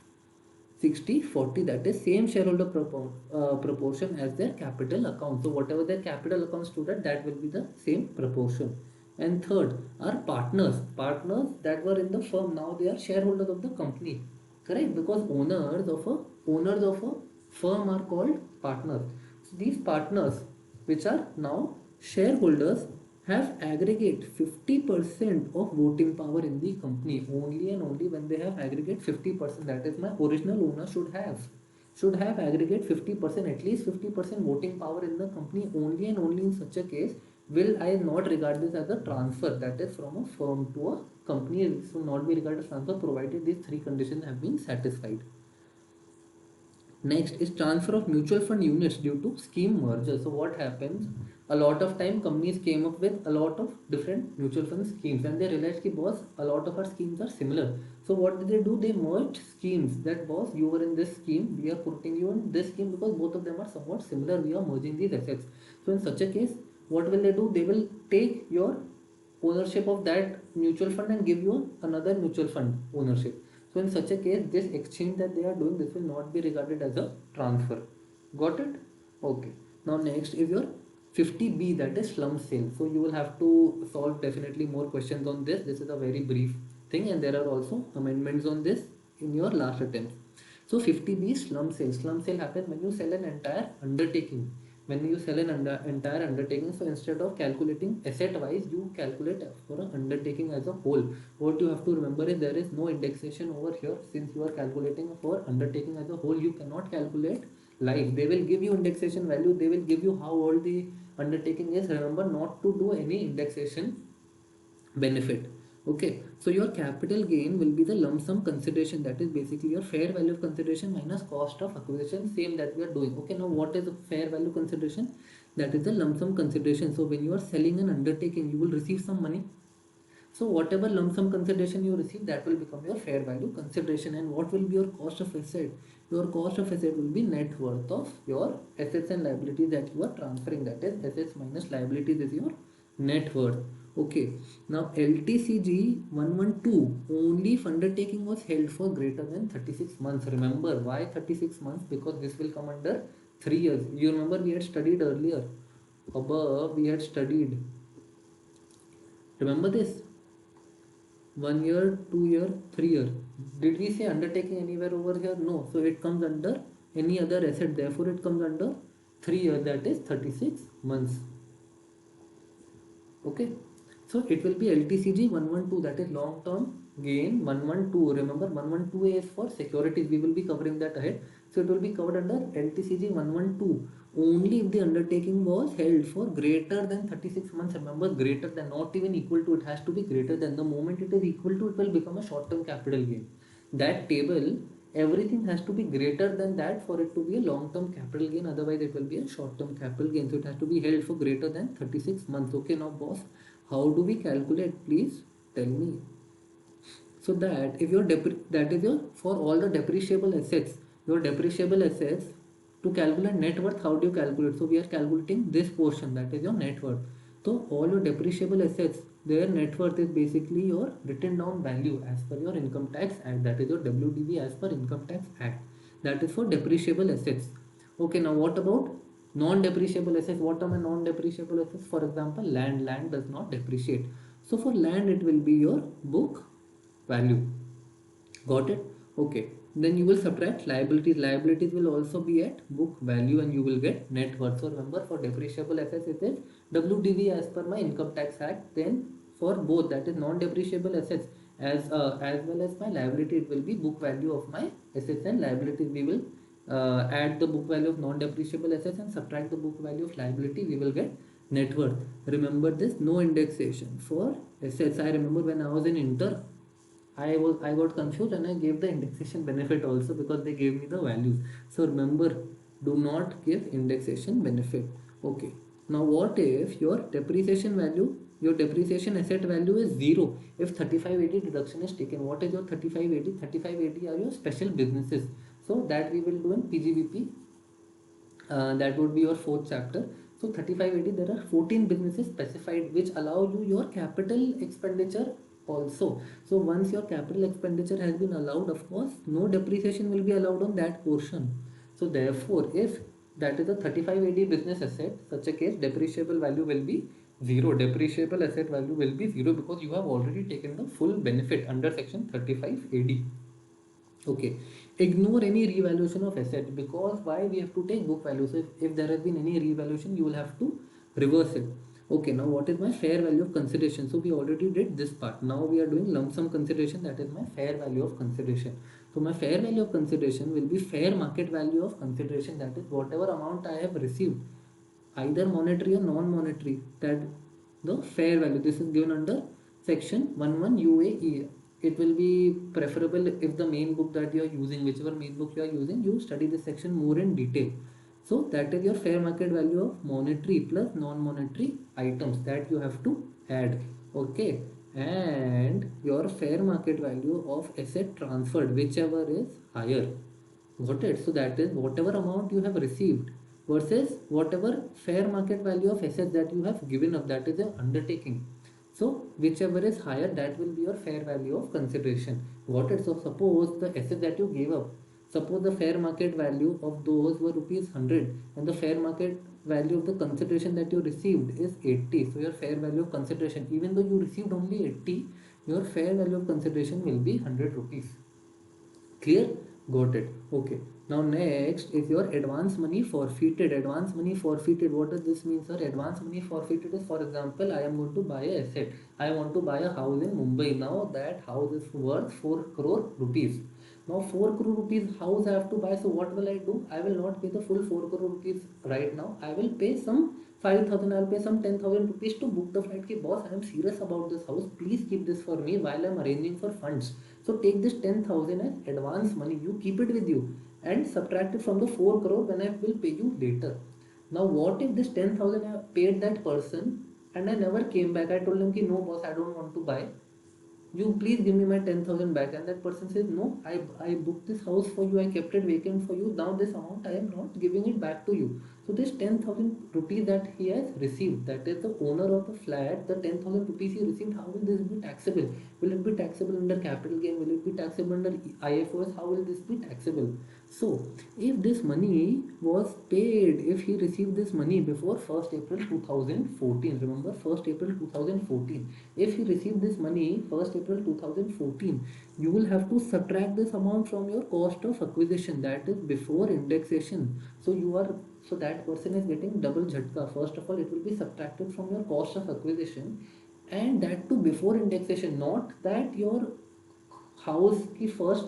60/40, that is same shareholder proportion as their capital account. So whatever their capital account stood at, that will be the same proportion. And third are partners that were in the firm, now they are shareholders of the company, correct? Because owners of a firm are called partners. So these partners, which are now shareholders, have aggregate 50% of voting power in the company. Only and only when they have aggregate 50%, that is my original owner should have aggregate 50%, at least 50% voting power in the company. Only and only in such a case will I not regard this as a transfer, that is from a firm to a company. It should not be regarded as transfer provided these three conditions have been satisfied. Next is transfer of mutual fund units due to scheme merger. So what happens? A lot of time companies came up with a lot of different mutual fund schemes and they realized that boss, a lot of our schemes are similar. So what did they do? They merged schemes. That boss, you were in this scheme, we are putting you in this scheme because both of them are somewhat similar. We are merging these assets. So in such a case, what will they do? They will take your ownership of that mutual fund and give you another mutual fund ownership. So in such a case, this exchange that they are doing, this will not be regarded as a transfer. Got it? Okay. Now next is your 50B, that is slump sale. So you will have to solve definitely more questions on this. This is a very brief thing and there are also amendments on this in your last attempt. So 50B slump sale. Slump sale happens when you sell an entire undertaking. When you sell an entire undertaking, so instead of calculating asset wise, you calculate for an undertaking as a whole. What you have to remember is there is no indexation over here. Since you are calculating for undertaking as a whole, you cannot calculate life. They will give you indexation value, they will give you how old the undertaking is. Remember not to do any indexation benefit. Okay, so your capital gain will be the lump sum consideration, that is basically your fair value of consideration minus cost of acquisition, same that we are doing. Okay, now what is the fair value consideration? That is the lump sum consideration. So when you are selling an undertaking, you will receive some money. So whatever lump sum consideration you receive, that will become your fair value consideration. And what will be your cost of asset? Your cost of asset will be net worth of your assets and liabilities that you are transferring. That is assets minus liabilities is your net worth. Okay. Now LTCG 112, only if undertaking was held for greater than 36 months. Remember why 36 months? Because this will come under 3 years. You remember we had studied earlier. Above we had studied. Remember this? 1 year, 2 year, 3 year. Did we say undertaking anywhere over here? No. So it comes under any other asset. Therefore, it comes under 3 years. That is 36 months. Okay. So it will be LTCG 112. That is long term gain 112. Remember 112 is for securities. We will be covering that ahead. So it will be covered under LTCG 112 only if the undertaking was held for greater than 36 months. Remember, greater than, not even equal to, it has to be greater than. The moment it is equal to, it will become a short term capital gain. That table, everything has to be greater than that for it to be a long term capital gain, otherwise it will be a short term capital gain. So it has to be held for greater than 36 months. Okay, now boss, how do we calculate? Please tell me. So that if your that is your, for all the depreciable assets, your depreciable assets, to calculate net worth, how do you calculate? So we are calculating this portion, that is your net worth. So all your depreciable assets, their net worth is basically your written down value as per your income tax act, that is your WDV as per income tax act. That is for depreciable assets. Okay, now what about non-depreciable assets? What are my non-depreciable assets? For example, land does not depreciate. So for land, it will be your book value. Got it? Okay, then you will subtract liabilities will also be at book value and you will get net worth. So remember, for depreciable assets it is WDV as per my income tax act. Then for both, that is non-depreciable assets as well as my liability, it will be book value of my assets and liabilities. We will add the book value of non-depreciable assets and subtract the book value of liability, we will get net worth. Remember this, no indexation for assets. I remember when I was in inter, I got confused and I gave the indexation benefit also because they gave me the values. So remember, do not give indexation benefit. Okay. Now what if your depreciation value, your depreciation asset value is 0 if 3580 deduction is taken? What is your 3580? 3580 are your special businesses. So that we will do in PGBP. That would be your fourth chapter. So 3580, there are 14 businesses specified which allow you your capital expenditure also. So once your capital expenditure has been allowed, of course no depreciation will be allowed on that portion. So therefore, if that is a 3580 business asset, such a case depreciable value will be 0. Depreciable asset value will be 0 because you have already taken the full benefit under section 3580. Okay, ignore any revaluation of asset, because why we have to take book value? So if there has been any revaluation, you will have to reverse it. Okay, now what is my fair value of consideration? So we already did this part. Now we are doing lump sum consideration, that is my fair value of consideration. So my fair value of consideration will be fair market value of consideration, that is whatever amount I have received, either monetary or non-monetary, that the fair value. This is given under section 11 UAE. It will be preferable if the main book that you are using, whichever main book you are using, you study this section more in detail. So that is your fair market value of monetary plus non-monetary items that you have to add. Okay, and your fair market value of asset transferred, whichever is higher. Got it? So that is whatever amount you have received versus whatever fair market value of assets that you have given up, that is your undertaking. So whichever is higher, that will be your fair value of consideration. Got it? So suppose the asset that you gave up, suppose the fair market value of those were rupees 100 and the fair market value of the consideration that you received is 80. So your fair value of consideration, even though you received only 80, your fair value of consideration will be 100 rupees. Clear? Got it. Okay. Now next is your advance money forfeited. Advance money forfeited. What does this mean, sir? Advance money forfeited is, for example, I am going to buy a asset. I want to buy a house in Mumbai. Now that house is worth 4 crore rupees. Now 4 crore rupees house I have to buy. So what will I do? I will not pay the full 4 crore rupees right now. I will pay some 5,000. I'll pay some 10,000 rupees to book the flight. Ki boss, I am serious about this house. Please keep this for me while I am arranging for funds. So take this 10,000 as advance money. You keep it with you and subtract it from the 4 crore when I will pay you later. Now what if this 10,000 I paid that person and I never came back? I told him ki no boss, I don't want to buy. You please give me my 10,000 back. And that person says, no, I booked this house for you. I kept it vacant for you. Now this amount I am not giving it back to you. So this 10,000 rupees that he has received, that is the owner of the flat, the 10,000 rupees he received, how will this be taxable? Will it be taxable under capital gain? Will it be taxable under IFRS? How will this be taxable? So if this money was paid, if he received this money before 1st April 2014, remember 1st April 2014, if he received this money 1st April 2014, you will have to subtract this amount from your cost of acquisition, that is before indexation. So that person is getting double jhatka. First of all, it will be subtracted from your cost of acquisition, and that too before indexation, not that your house की first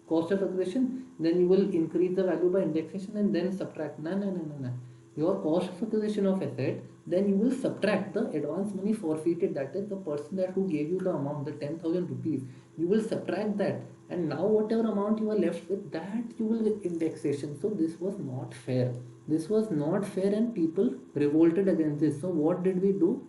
cost of acquisition, then you will increase the value by indexation and then subtract. No. Your cost of acquisition of asset, then you will subtract the advance money forfeited, that is the person that who gave you the amount, the 10,000 rupees, you will subtract that, and now whatever amount you are left with, that you will get indexation. So this was not fair. This was not fair and people revolted against this. So what did we do?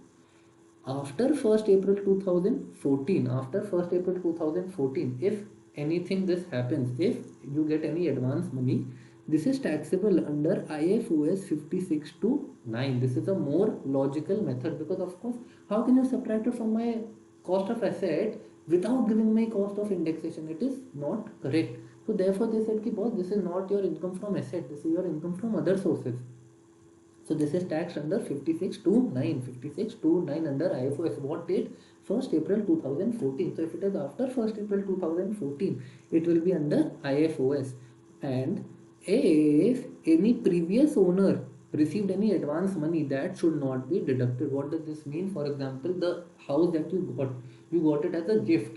After 1st April 2014, after 1st April 2014, if anything this happens, if you get any advance money, this is taxable under IFOS 56 to 9. This is a more logical method, because of course, how can you subtract it from my cost of asset without giving my cost of indexation? It is not correct. So therefore they said ki boss, this is not your income from asset, this is your income from other sources. So this is taxed under 56 to 9. 56 to 9 under IFOS. What date? 1st April 2014. So if it is after 1st April 2014, it will be under IFOS. And if any previous owner received any advance money, that should not be deducted. What does this mean? For example, the house that you got it as a gift.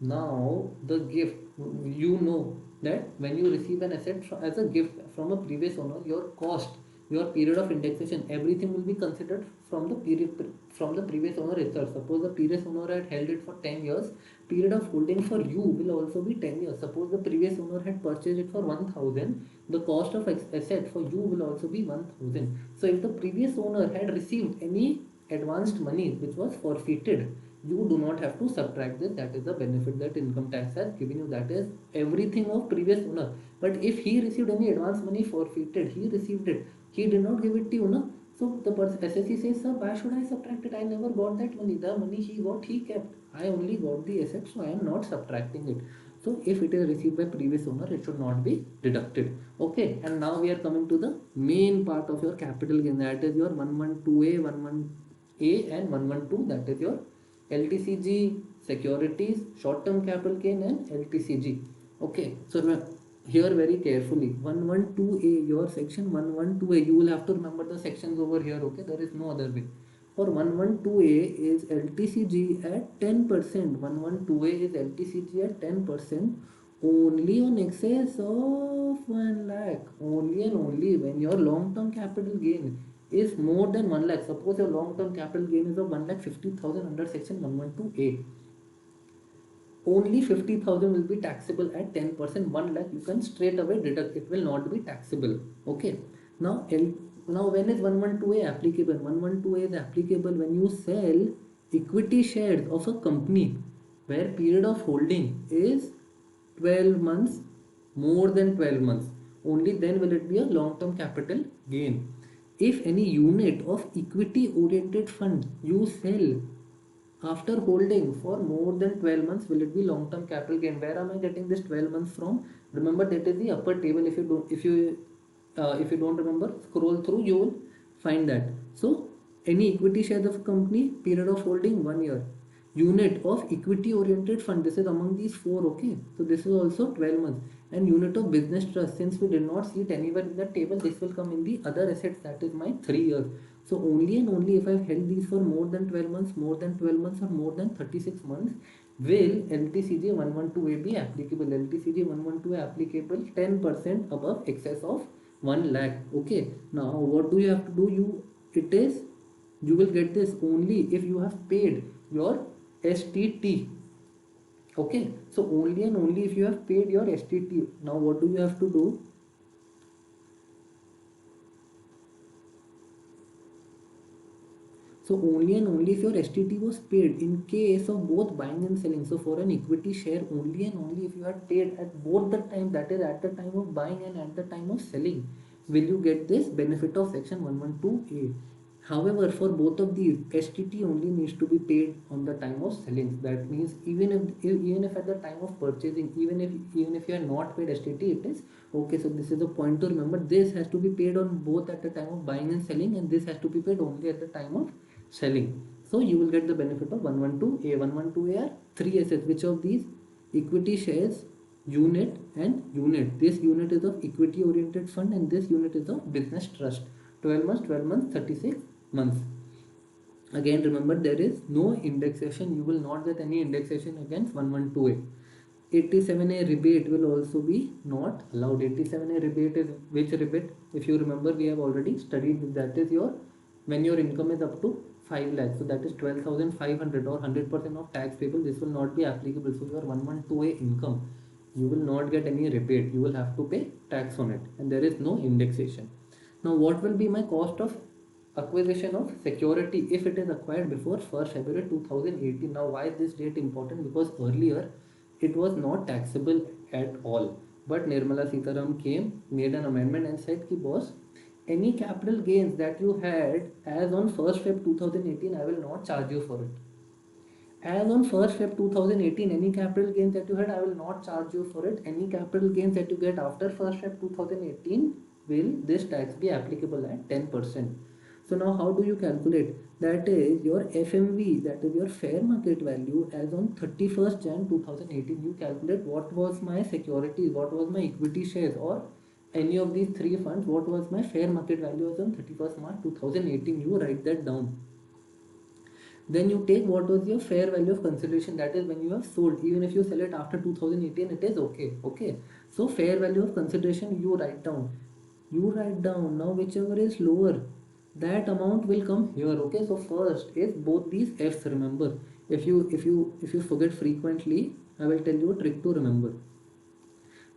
Now the gift, you know that when you receive an asset as a gift from a previous owner, your cost, your period of indexation, everything will be considered from the previous owner itself. Suppose the previous owner had held it for 10 years, period of holding for you will also be 10 years. Suppose the previous owner had purchased it for 1000, the cost of asset for you will also be 1000. So if the previous owner had received any advanced money which was forfeited, you do not have to subtract this. That is the benefit that income tax has given you, that is everything of previous owner. But if he received any advance money forfeited, he received it, he did not give it to you, no? So the person SSC says, sir, why should I subtract it? I never got that money. The money he got, he kept. I only got the asset, so I am not subtracting it. So if it is received by previous owner, it should not be deducted. Okay, and now we are coming to the main part of your capital gain, that is your 112A, 11A and 112, that is your LTCG, securities, short-term capital gain and LTCG. Okay, so here very carefully, 112A, your section 112A, you will have to remember the sections over here. Okay, there is no other way. For 112A is LTCG at 10%. 112A is LTCG at 10% only on excess of 1 lakh. Only and only when your long-term capital gain is more than 1 lakh. Suppose your long-term capital gain is of 1,50,000 under section 112A. Only 50,000 will be taxable at 10%. 1 lakh you can straight away deduct. It will not be taxable. Okay. Now, when is 112A applicable? 112A is applicable when you sell equity shares of a company where period of holding is 12 months, more than 12 months. Only then will it be a long-term capital gain. If any unit of equity oriented fund you sell after holding for more than 12 months, will it be long-term capital gain? Where am I getting this 12 months from? Remember, that is the upper table. If you don't remember, scroll through, you will find that. So any equity shares of a company, period of holding 1 year. Unit of equity oriented fund, this is among these four. Okay, so this is also 12 months. And unit of business trust, since we did not see it anywhere in the table, this will come in the other assets, that is my 3 years. So only and only if I've held these for more than 12 months, more than 12 months or more than 36 months, will LTCJ 112A be applicable. LTCJ 112A applicable 10% above excess of 1 lakh. Okay, now what do you have to do? You will get this only if you have paid your STT. Okay, so only and only if you have paid your STT. Now what do you have to do? So only and only if your STT was paid in case of both buying and selling. So for an equity share, only and only if you had paid at both the time, that is at the time of buying and at the time of selling, will you get this benefit of section 112A. However, for both of these, STT only needs to be paid on the time of selling. That means even if at the time of purchasing, even if you are not paid STT, it is okay. So this is a point to remember. This has to be paid on both at the time of buying and selling, and this has to be paid only at the time of selling. So you will get the benefit of 112A. 112A are three assets. Which of these? Equity shares, unit and unit. This unit is of equity oriented fund and this unit is of business trust. 12 months, 12 months, 36 months. Again remember, there is no indexation. You will not get any indexation against 112A. 87A rebate will also be not allowed. 87A rebate is which rebate? If you remember, we have already studied that is your when your income is up to 5 lakhs, so that is 12,500 or 100% of tax payable. This will not be applicable. So your 112A income, you will not get any rebate. You will have to pay tax on it, and there is no indexation. Now, what will be my cost of acquisition of security if it is acquired before 1st February 2018? Now, why is this date important? Because earlier it was not taxable at all. But Nirmala Sitaram came, made an amendment and said ki boss, any capital gains that you had as on 1st Feb 2018, I will not charge you for it. As on 1st Feb 2018, any capital gains that you had, I will not charge you for it. Any capital gains that you get after 1st Feb 2018, will this tax be applicable at 10%. So now how do you calculate? That is your FMV, that is your fair market value as on 31st Jan 2018. You calculate what was my securities, what was my equity shares, or any of these three funds, what was my fair market value as on 31st March 2018. You write that down. Then you take what was your fair value of consideration, that is when you have sold. Even if you sell it after 2018, it is okay. So fair value of consideration you write down. Now whichever is lower, that amount will come here. Okay, so first is both these f's. Remember, if you forget frequently, I will tell you a trick to remember.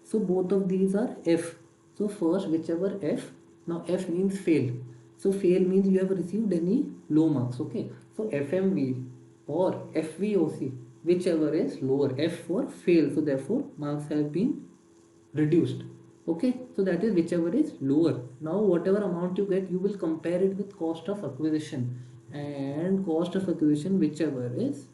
So both of these are f. So first whichever f, now f means fail. So fail means you have received any low marks. Okay, so FMV or FVOC, whichever is lower. F for fail, so therefore marks have been reduced. Okay, so that is whichever is lower. Now whatever amount you get, you will compare it with cost of acquisition, and cost of acquisition whichever is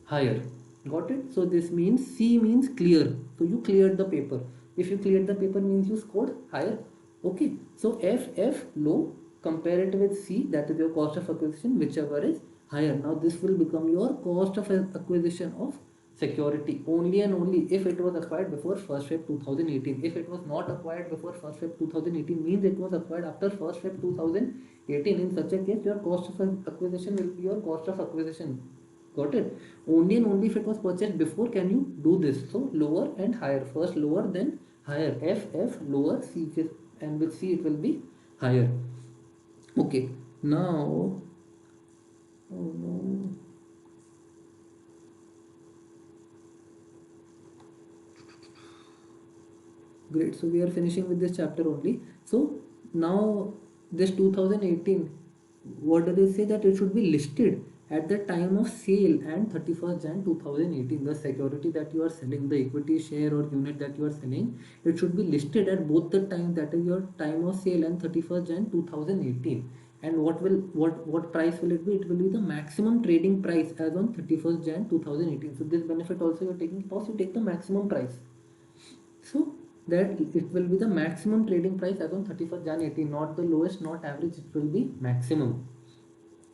higher. Got it? So this means C means clear. So you cleared the paper. If you cleared the paper means you scored higher. Okay, so F low, compare it with C, that is your cost of acquisition, whichever is higher. Now this will become your cost of acquisition of security only and only if it was acquired before 1st Feb 2018. If it was not acquired before 1st Feb 2018, means it was acquired after 1st Feb 2018. In such a case, your cost of acquisition will be your cost of acquisition. Got it? Only and only if it was purchased before can you do this. So lower and higher. First lower, then higher. F lower, C, and with C it will be higher. Okay, now, oh no, great. So we are finishing with this chapter only. So now this 2018, what do they say? That it should be listed at the time of sale and 31st Jan 2018. The security that you are selling, the equity share or unit that you are selling, it should be listed at both the time, that is your time of sale and 31st Jan 2018. And what price will it be? It will be the maximum trading price as on 31st Jan 2018. So this benefit also you are taking. First you take the maximum price. So that it will be the maximum trading price as on 31st Jan 18, not the lowest, not average, it will be maximum.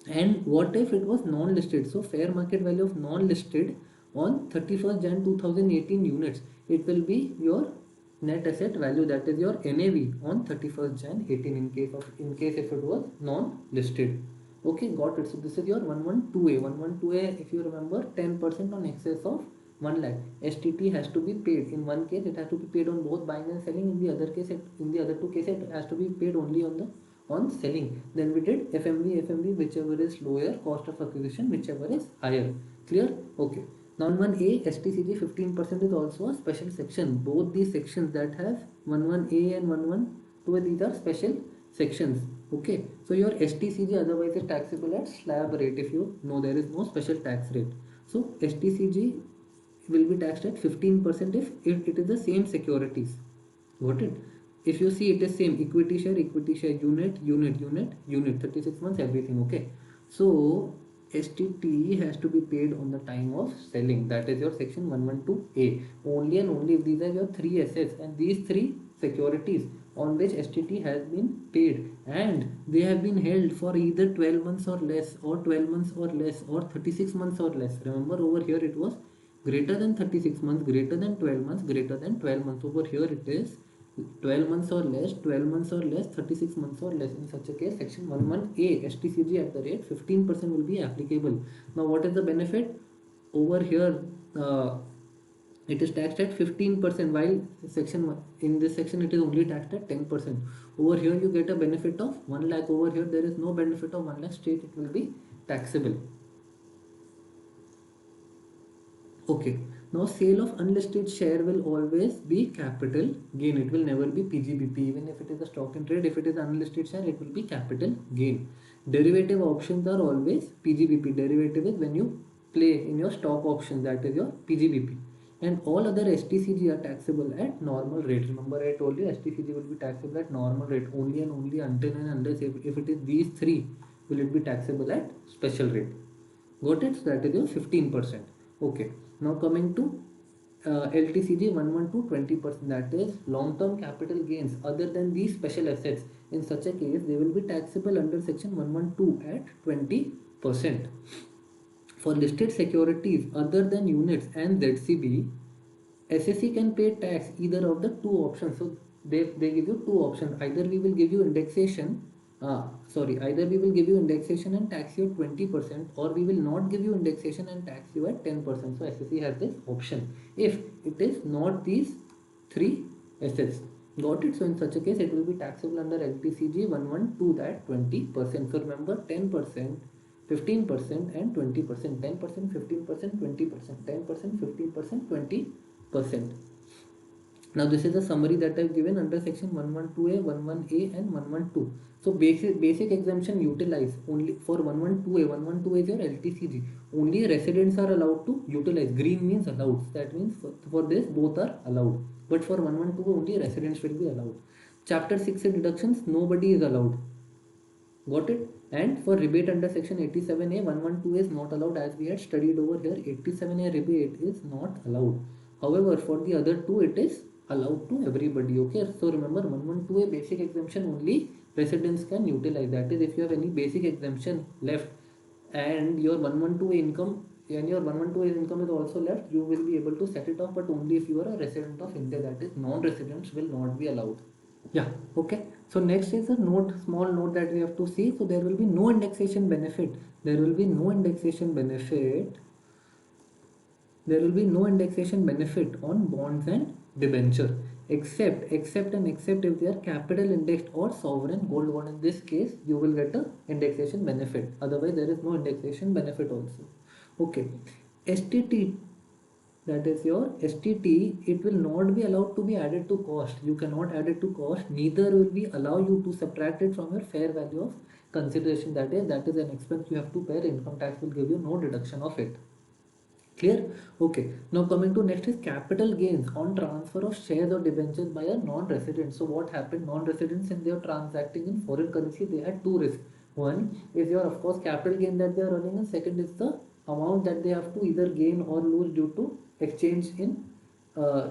And what if it was non-listed? So fair market value of non-listed on 31st Jan 2018 units, it will be your net asset value, that is your NAV on 31st Jan 18 in case if it was non-listed. Okay, got it. So this is your 112A. 112A, if you remember, 10% on excess of 1 lakh. STT has to be paid. In one case, it has to be paid on both buying and selling. In the other case, in the other two cases, it has to be paid only on selling. Then we did FMV, whichever is lower, cost of acquisition, whichever is higher. Clear? Okay. Now 11A, STCG 15% is also a special section. Both these sections that have 11A and 112, these are special sections. Okay. So your STCG otherwise is taxable at slab rate. If you know, there is no special tax rate. So STCG will be taxed at 15% if it is the same securities. Got it? If you see, it is same equity share, unit, 36 months, everything. Okay, so STT has to be paid on the time of selling. That is your section 112A. Only and only if these are your three assets and these three securities on which STT has been paid, and they have been held for either 12 months or less, or 12 months or less, or 36 months or less. Remember, over here it was greater than 36 months, greater than 12 months, greater than 12 months. Over here it is 12 months or less, 12 months or less, 36 months or less. In such a case, section 11A STCG at the rate 15% will be applicable. Now what is the benefit? Over here, it is taxed at 15%, while in this section it is only taxed at 10%. Over here you get a benefit of 1 lakh. Over here there is no benefit of 1 lakh, straight it will be taxable. Okay, now sale of unlisted share will always be capital gain. It will never be PGBP. Even if it is a stock in trade, if it is unlisted share, it will be capital gain. Derivative options are always PGBP. Derivative is when you play in your stock option, that is your PGBP. And all other STCG are taxable at normal rate. Remember I told you STCG will be taxable at normal rate only and only until and unless if it is these three will it be taxable at special rate. Got it? So that is your 15%. Okay. Now coming to LTCG 112 20%, that is long term capital gains other than these special assets. In such a case, they will be taxable under section 112 at 20%. For listed securities other than units and ZCB, SSC can pay tax either of the two options. So they give you two options. Either we will give you indexation, either we will give you indexation and tax you at 20%, or we will not give you indexation and tax you at 10%. So SSC has this option if it is not these three assets. Got it? So in such a case, it will be taxable under LTCG 112 at 20%. So remember 10%, 15% and 20%. 10%, 15%, 20%. 10%, 15%, 20%. Now this is a summary that I've given under section 112A, 11A and 112. So basic exemption utilize only for 112A. 112A is your LTCG. Only residents are allowed to utilize. Green means allowed. That means for this both are allowed. But for 112 only residents will be allowed. Chapter 6 deductions, nobody is allowed. Got it? And for rebate under section 87A, 112 is not allowed, as we had studied over here. 87A rebate is not allowed. However, for the other two, it is allowed to everybody. Okay, so remember 112A basic exemption only residents can utilize. That is, if you have any basic exemption left and your 112A income is also left, you will be able to set it off, but only if you are a resident of India. That is, non-residents will not be allowed. Yeah, okay. So next is a small note that we have to see. So there will be no indexation benefit. There will be no indexation benefit. There will be no indexation benefit on bonds and debenture, except if they are capital indexed or sovereign gold bond. In this case, you will get a indexation benefit. Otherwise, there is no indexation benefit also. Okay. STT, that is your STT, it will not be allowed to be added to cost. You cannot add it to cost. Neither will we allow you to subtract it from your fair value of consideration. That is an expense you have to pay. Income tax will give you no deduction of it. Clear? Okay. Now coming to next is capital gains on transfer of shares or debentures by a non-resident. So what happened? Non-residents, when they are transacting in foreign currency, they had two risks. One is your, of course, capital gain that they are earning, and second is the amount that they have to either gain or lose due to exchange in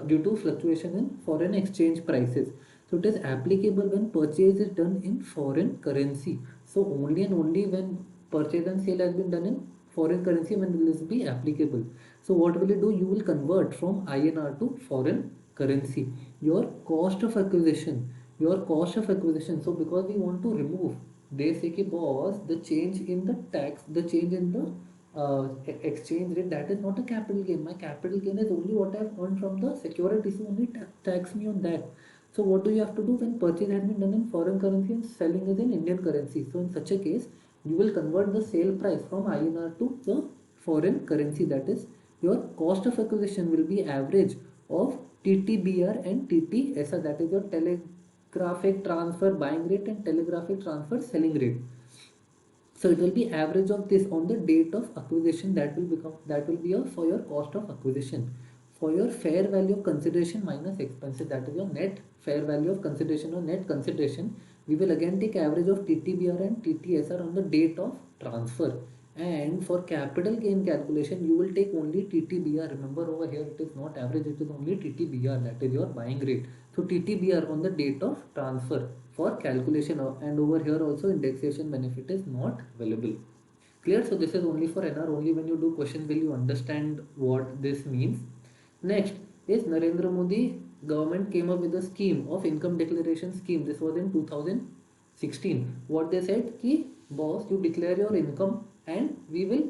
due to fluctuation in foreign exchange prices. So it is applicable when purchase is done in foreign currency. So only and only when purchase and sale has been done in foreign currency when will this be applicable. So what will you do? You will convert from INR to foreign currency. Your cost of acquisition. So because we want to remove, they say कि boss, the change in the tax, the change in the exchange rate, that is not a capital gain. My capital gain is only what I have earned from the security. So only tax me on that. So what do you have to do when purchase has been done in foreign currency and selling is in Indian currency? So in such a case, you will convert the sale price from INR to the foreign currency. That is, your cost of acquisition will be average of TTBR and TTSR. That is your telegraphic transfer buying rate and telegraphic transfer selling rate. So it will be average of this on the date of acquisition. That will be for your cost of acquisition. For your fair value of consideration minus expenses, that is your net fair value of consideration or net consideration, we will again take average of TTBR and TTSR on the date of transfer. And for capital gain calculation, you will take only TTBR. Remember over here it is not average, it is only TTBR, that is your buying rate. So TTBR on the date of transfer for calculation of, and over here also indexation benefit is not available. Clear? So this is only for NR. Only when you do question will you understand what this means. Next is Narendra Modi government came up with a scheme of income declaration scheme. This was in 2016. What they said ki boss, you declare your income and we will,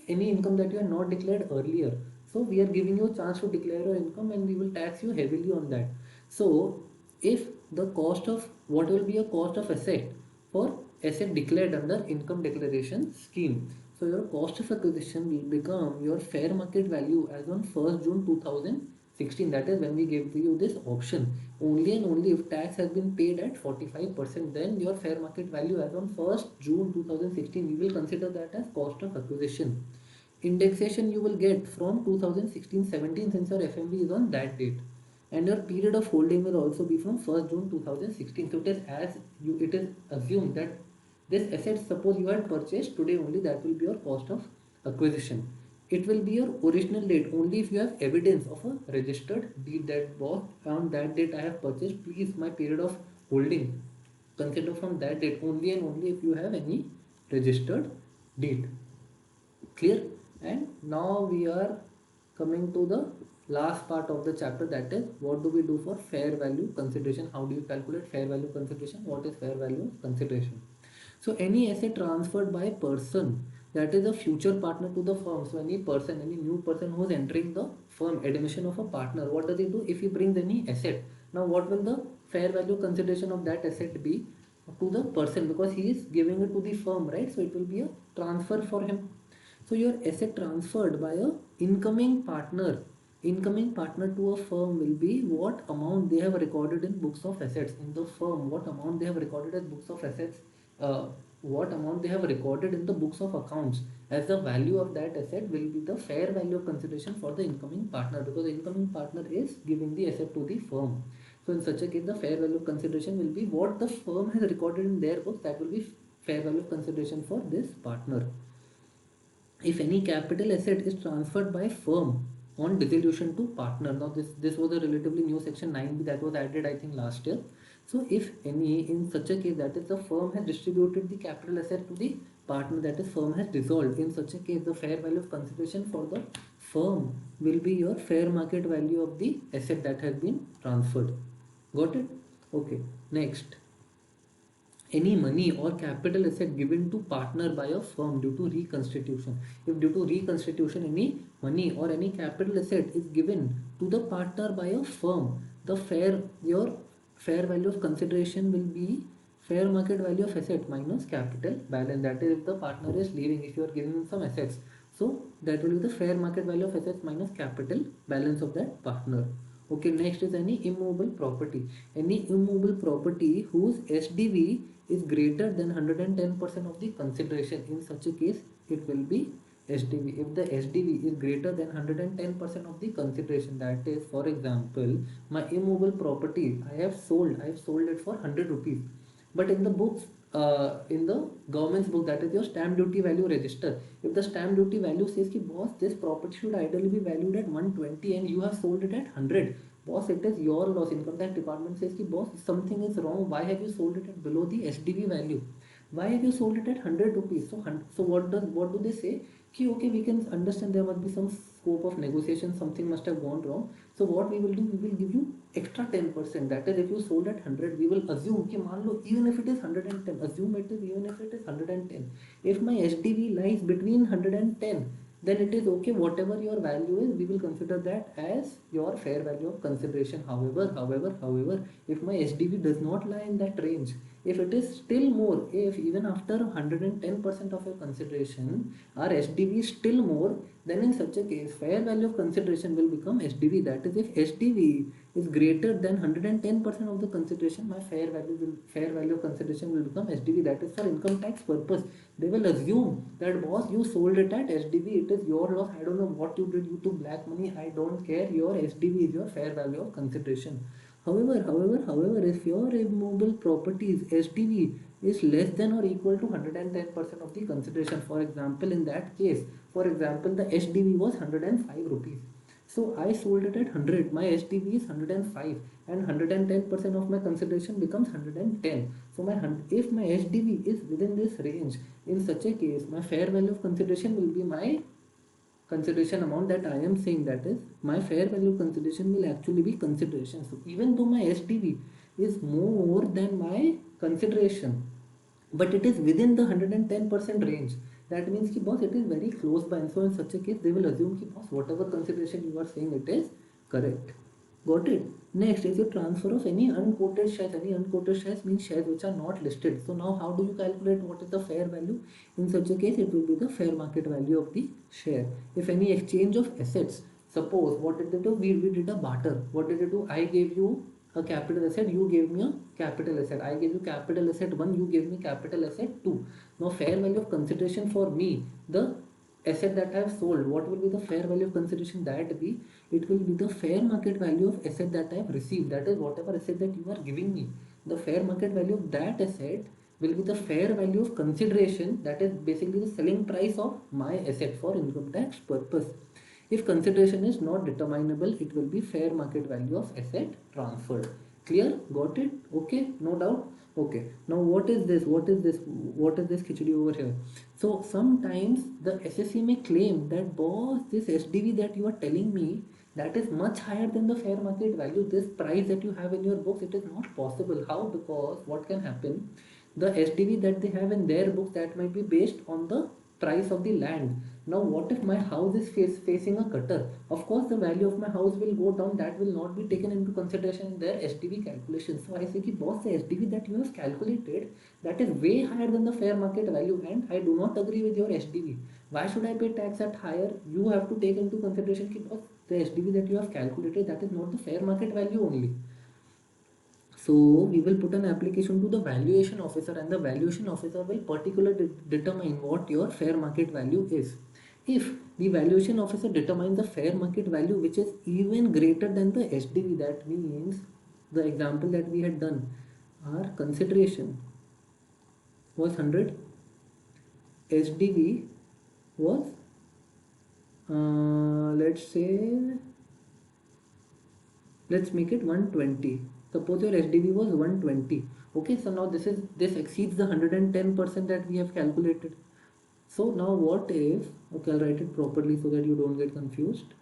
any income that you have not declared earlier, So we are giving you a chance to declare your income and we will tax you heavily on that. So if the cost of what will be a cost of asset for asset declared under income declaration scheme. So your cost of acquisition will become your fair market value as on 1st June 2016. That is when we gave you this option. Only and only if tax has been paid at 45%, then your fair market value as on 1st June 2016, we will consider that as cost of acquisition. Indexation you will get from 2016-17 since your FMV is on that date, and your period of holding will also be from 1st June 2016. So it is assumed that this asset, suppose you had purchased today only, that will be your cost of acquisition. It will be your original date only if you have evidence of a registered deed that was on that date I have purchased. Please, my period of holding consider from that date only and only if you have any registered deed. Clear? And now we are coming to the last part of the chapter, that is what do we do for fair value consideration. How do you calculate fair value consideration? What is fair value consideration? So any asset transferred by person, that is a future partner to the firm. So any person, any new person who is entering the firm, admission of a partner, what does he do if he brings any asset? Now what will the fair value consideration of that asset be to the person, because he is giving it to the firm, right? So it will be a transfer for him. So your asset transferred by a incoming partner to a firm will be what amount they have recorded in books of assets in the firm, what amount they have recorded as books of assets, what amount they have recorded in the books of accounts as the value of that asset will be the fair value of consideration for the incoming partner, because the incoming partner is giving the asset to the firm. So in such a case, the fair value of consideration will be what the firm has recorded in their books, that will be fair value of consideration for this partner. If any capital asset is transferred by firm on dissolution to partner, now this was a relatively new section 9b that was added I think last year. So if any, in such a case, that is the firm has distributed the capital asset to the partner, that is firm has dissolved, in such a case the fair value of consideration for the firm will be your fair market value of the asset that has been transferred. Got it? Okay. Next, any money or capital asset given to partner by a firm due to reconstitution. If due to reconstitution any money or any capital asset is given to the partner by a firm, the your fair value of consideration will be fair market value of asset minus capital balance. That is if the partner is leaving, if you are giving him some assets, so that will be the fair market value of assets minus capital balance of that partner. Okay, next is any immovable property. Any immovable property whose SDV is greater than 110% of the consideration. In such a case, it will be SDV. If the SDV is greater than 110% of the consideration, that is, for example, my immovable property I have sold it for 100 rupees, but in the books, in the government's book, that is your stamp duty value register, if the stamp duty value says ki boss, this property should ideally be valued at 120 and you have sold it at 100, boss, it is your loss. Income tax department says ki boss, something is wrong, why have you sold it at below the SDV value, why have you sold it at 100 rupees? So what do they say ki okay, we can understand there must be some scope of negotiation, something must have gone wrong. So what we will do, we will give you extra 10%. That is, if you sold at 100, we will assume ki maan lo, even if it is 110, assume it is even if it is 110, if my SDV lies between 110, then it is okay, whatever your value is, we will consider that as your fair value of consideration. However, if my SDV does not lie in that range, if it is still more, if even after 110% of your consideration our SDV is still more, then in such a case fair value of consideration will become SDV. That is, if SDV is greater than 110% of the consideration, my fair value of consideration will become SDV. That is, for income tax purpose, they will assume that boss, you sold it at SDV, it is your loss, I don't know what you did, you took black money, I don't care, your SDV is your fair value of consideration. However, if your immovable properties SDV is less than or equal to 110% of the consideration, for example, in that case, for example, the SDV was 105 rupees. So I sold it at 100, my SDV is 105 and 110% of my consideration becomes 110. So if my SDV is within this range, in such a case, my fair value of consideration will be my consideration amount that I am saying, that is, my fair value consideration will actually be consideration. So even though my SDV is more than my consideration, but it is within the 110% range, That means ki boss, it is very close by, and so in such a case they will assume ki boss, whatever consideration you are saying, it is correct. Got it? Next is your transfer of any unquoted shares. Any unquoted shares means shares which are not listed. So now how do you calculate what is the fair value? In such a case, it will be the fair market value of the share. If any exchange of assets, suppose what did they do? We did a barter. What did they do? I gave you a capital asset, you gave me a capital asset. I gave you capital asset 1, you gave me capital asset 2. Now fair value of consideration for me, the asset that I have sold, what will be the fair value of consideration? That be, it will be the fair market value of asset that I have received. That is whatever asset that you are giving me, the fair market value of that asset will be the fair value of consideration, that is basically the selling price of my asset for income tax purpose. If consideration is not determinable, it will be fair market value of asset transferred. Clear? Got it? Okay, no doubt. Okay, now what is this? What is this? What is this khichdi over here? So sometimes the SSC may claim that boss, this SDV that you are telling me, that is much higher than the fair market value. This price that you have in your books, it is not possible. How? Because what can happen? The SDV that they have in their books, that might be based on the price of the land. Now what if my house is facing a gutter? Of course the value of my house will go down. That will not be taken into consideration in their SDV calculation. So I say ki boss, the SDV that you have calculated, that is way higher than the fair market value, and I do not agree with your SDV. Why should I pay tax at higher? You have to take into consideration ki boss, the SDV that you have calculated, that is not the fair market value only. So we will put an application to the valuation officer, and the valuation officer will particularly determine what your fair market value is. If the valuation officer determines the fair market value which is even greater than the SDV, that means the example that we had done, our consideration was 100, SDV was let's say, let's make it 120. Suppose your SDV was 120. Okay, so now this exceeds the 110% that we have calculated. So now what if, okay, I'll write it properly so that you don't get confused.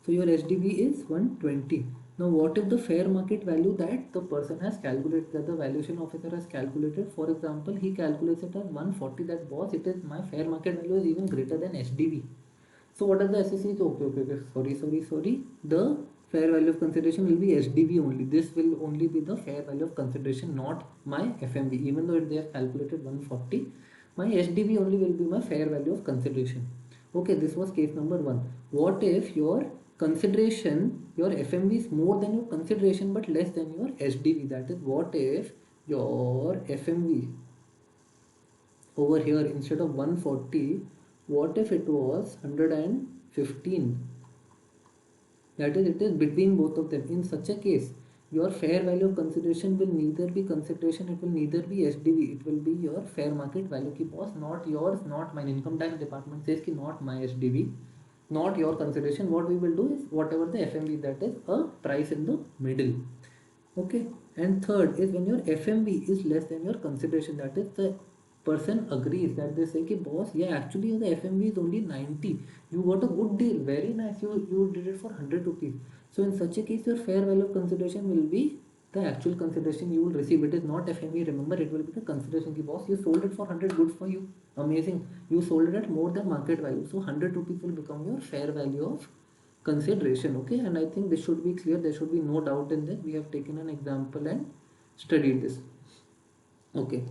So your SDV is 120. Now what if the fair market value that the person has calculated, that the valuation officer has calculated, for example, he calculates it as 140, that boss, it is my fair market value is even greater than SDV. So what are the SSCs? Okay, sorry. The fair value of consideration will be SDV only. This will only be the fair value of consideration, not my FMV. Even though they have calculated 140, my SDV only will be my fair value of consideration. Okay, this was case number 1. What if your consideration, your FMV is more than your consideration but less than your SDV? That is, what if your FMV over here, instead of 140, what if it was 115? That is, it is between both of them. In such a case, your fair value of consideration will neither be consideration, it will neither be SDV, it will be your fair market value. Ki boss, not yours, not mine. Income tax department says ki not my SDV, not your consideration. What we will do is whatever the FMV, that is a price in the middle. Okay, and third is when your FMV is less than your consideration, that is the person agrees, that they say ki boss, yeah, actually the FMV is only 90, you got a good deal, very nice, you did it for 100 rupees. So in such a case, your fair value of consideration will be the actual consideration you will receive. It is not FMV, remember, it will be the consideration. Ki boss, you sold it for 100, good for you, amazing, you sold it at more than market value, so 100 rupees will become your fair value of consideration. Okay, and I think this should be clear, there should be no doubt in this. We have taken an example and studied this. Okay,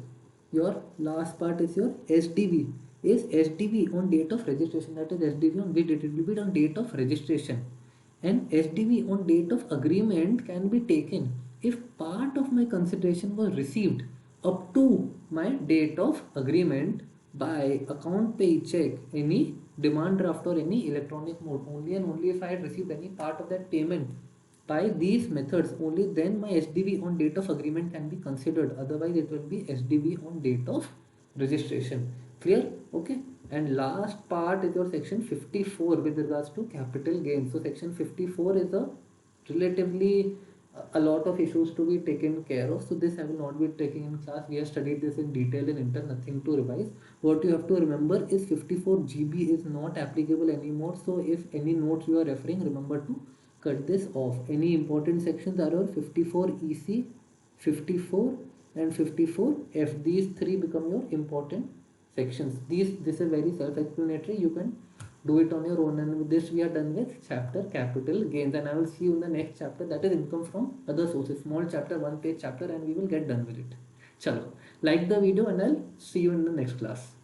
your last part is your SDV. Is SDV on date of registration, that is SDV on date, it will be on date of registration, and SDV on date of agreement can be taken if part of my consideration was received up to my date of agreement by account, pay, check, any demand draft or any electronic mode. Only and only if I had received any part of that payment by these methods, only then my SDV on date of agreement can be considered. Otherwise it will be SDV on date of registration. Clear? Okay. And last part is your section 54 with regards to capital gain. So section 54 is a relatively a lot of issues to be taken care of. So this I will not be taking in class. We have studied this in detail in inter, nothing to revise. What you have to remember is 54 GB is not applicable anymore. So if any notes you are referring, remember to cut this off. Any important sections are your 54 EC, 54 and 54 F. These three become your important sections. This is very self-explanatory. You can do it on your own. And with this, we are done with chapter capital gains. And I will see you in the next chapter, that is income from other sources. Small chapter, 1 page chapter, and we will get done with it. Chalo, like the video, and I'll see you in the next class.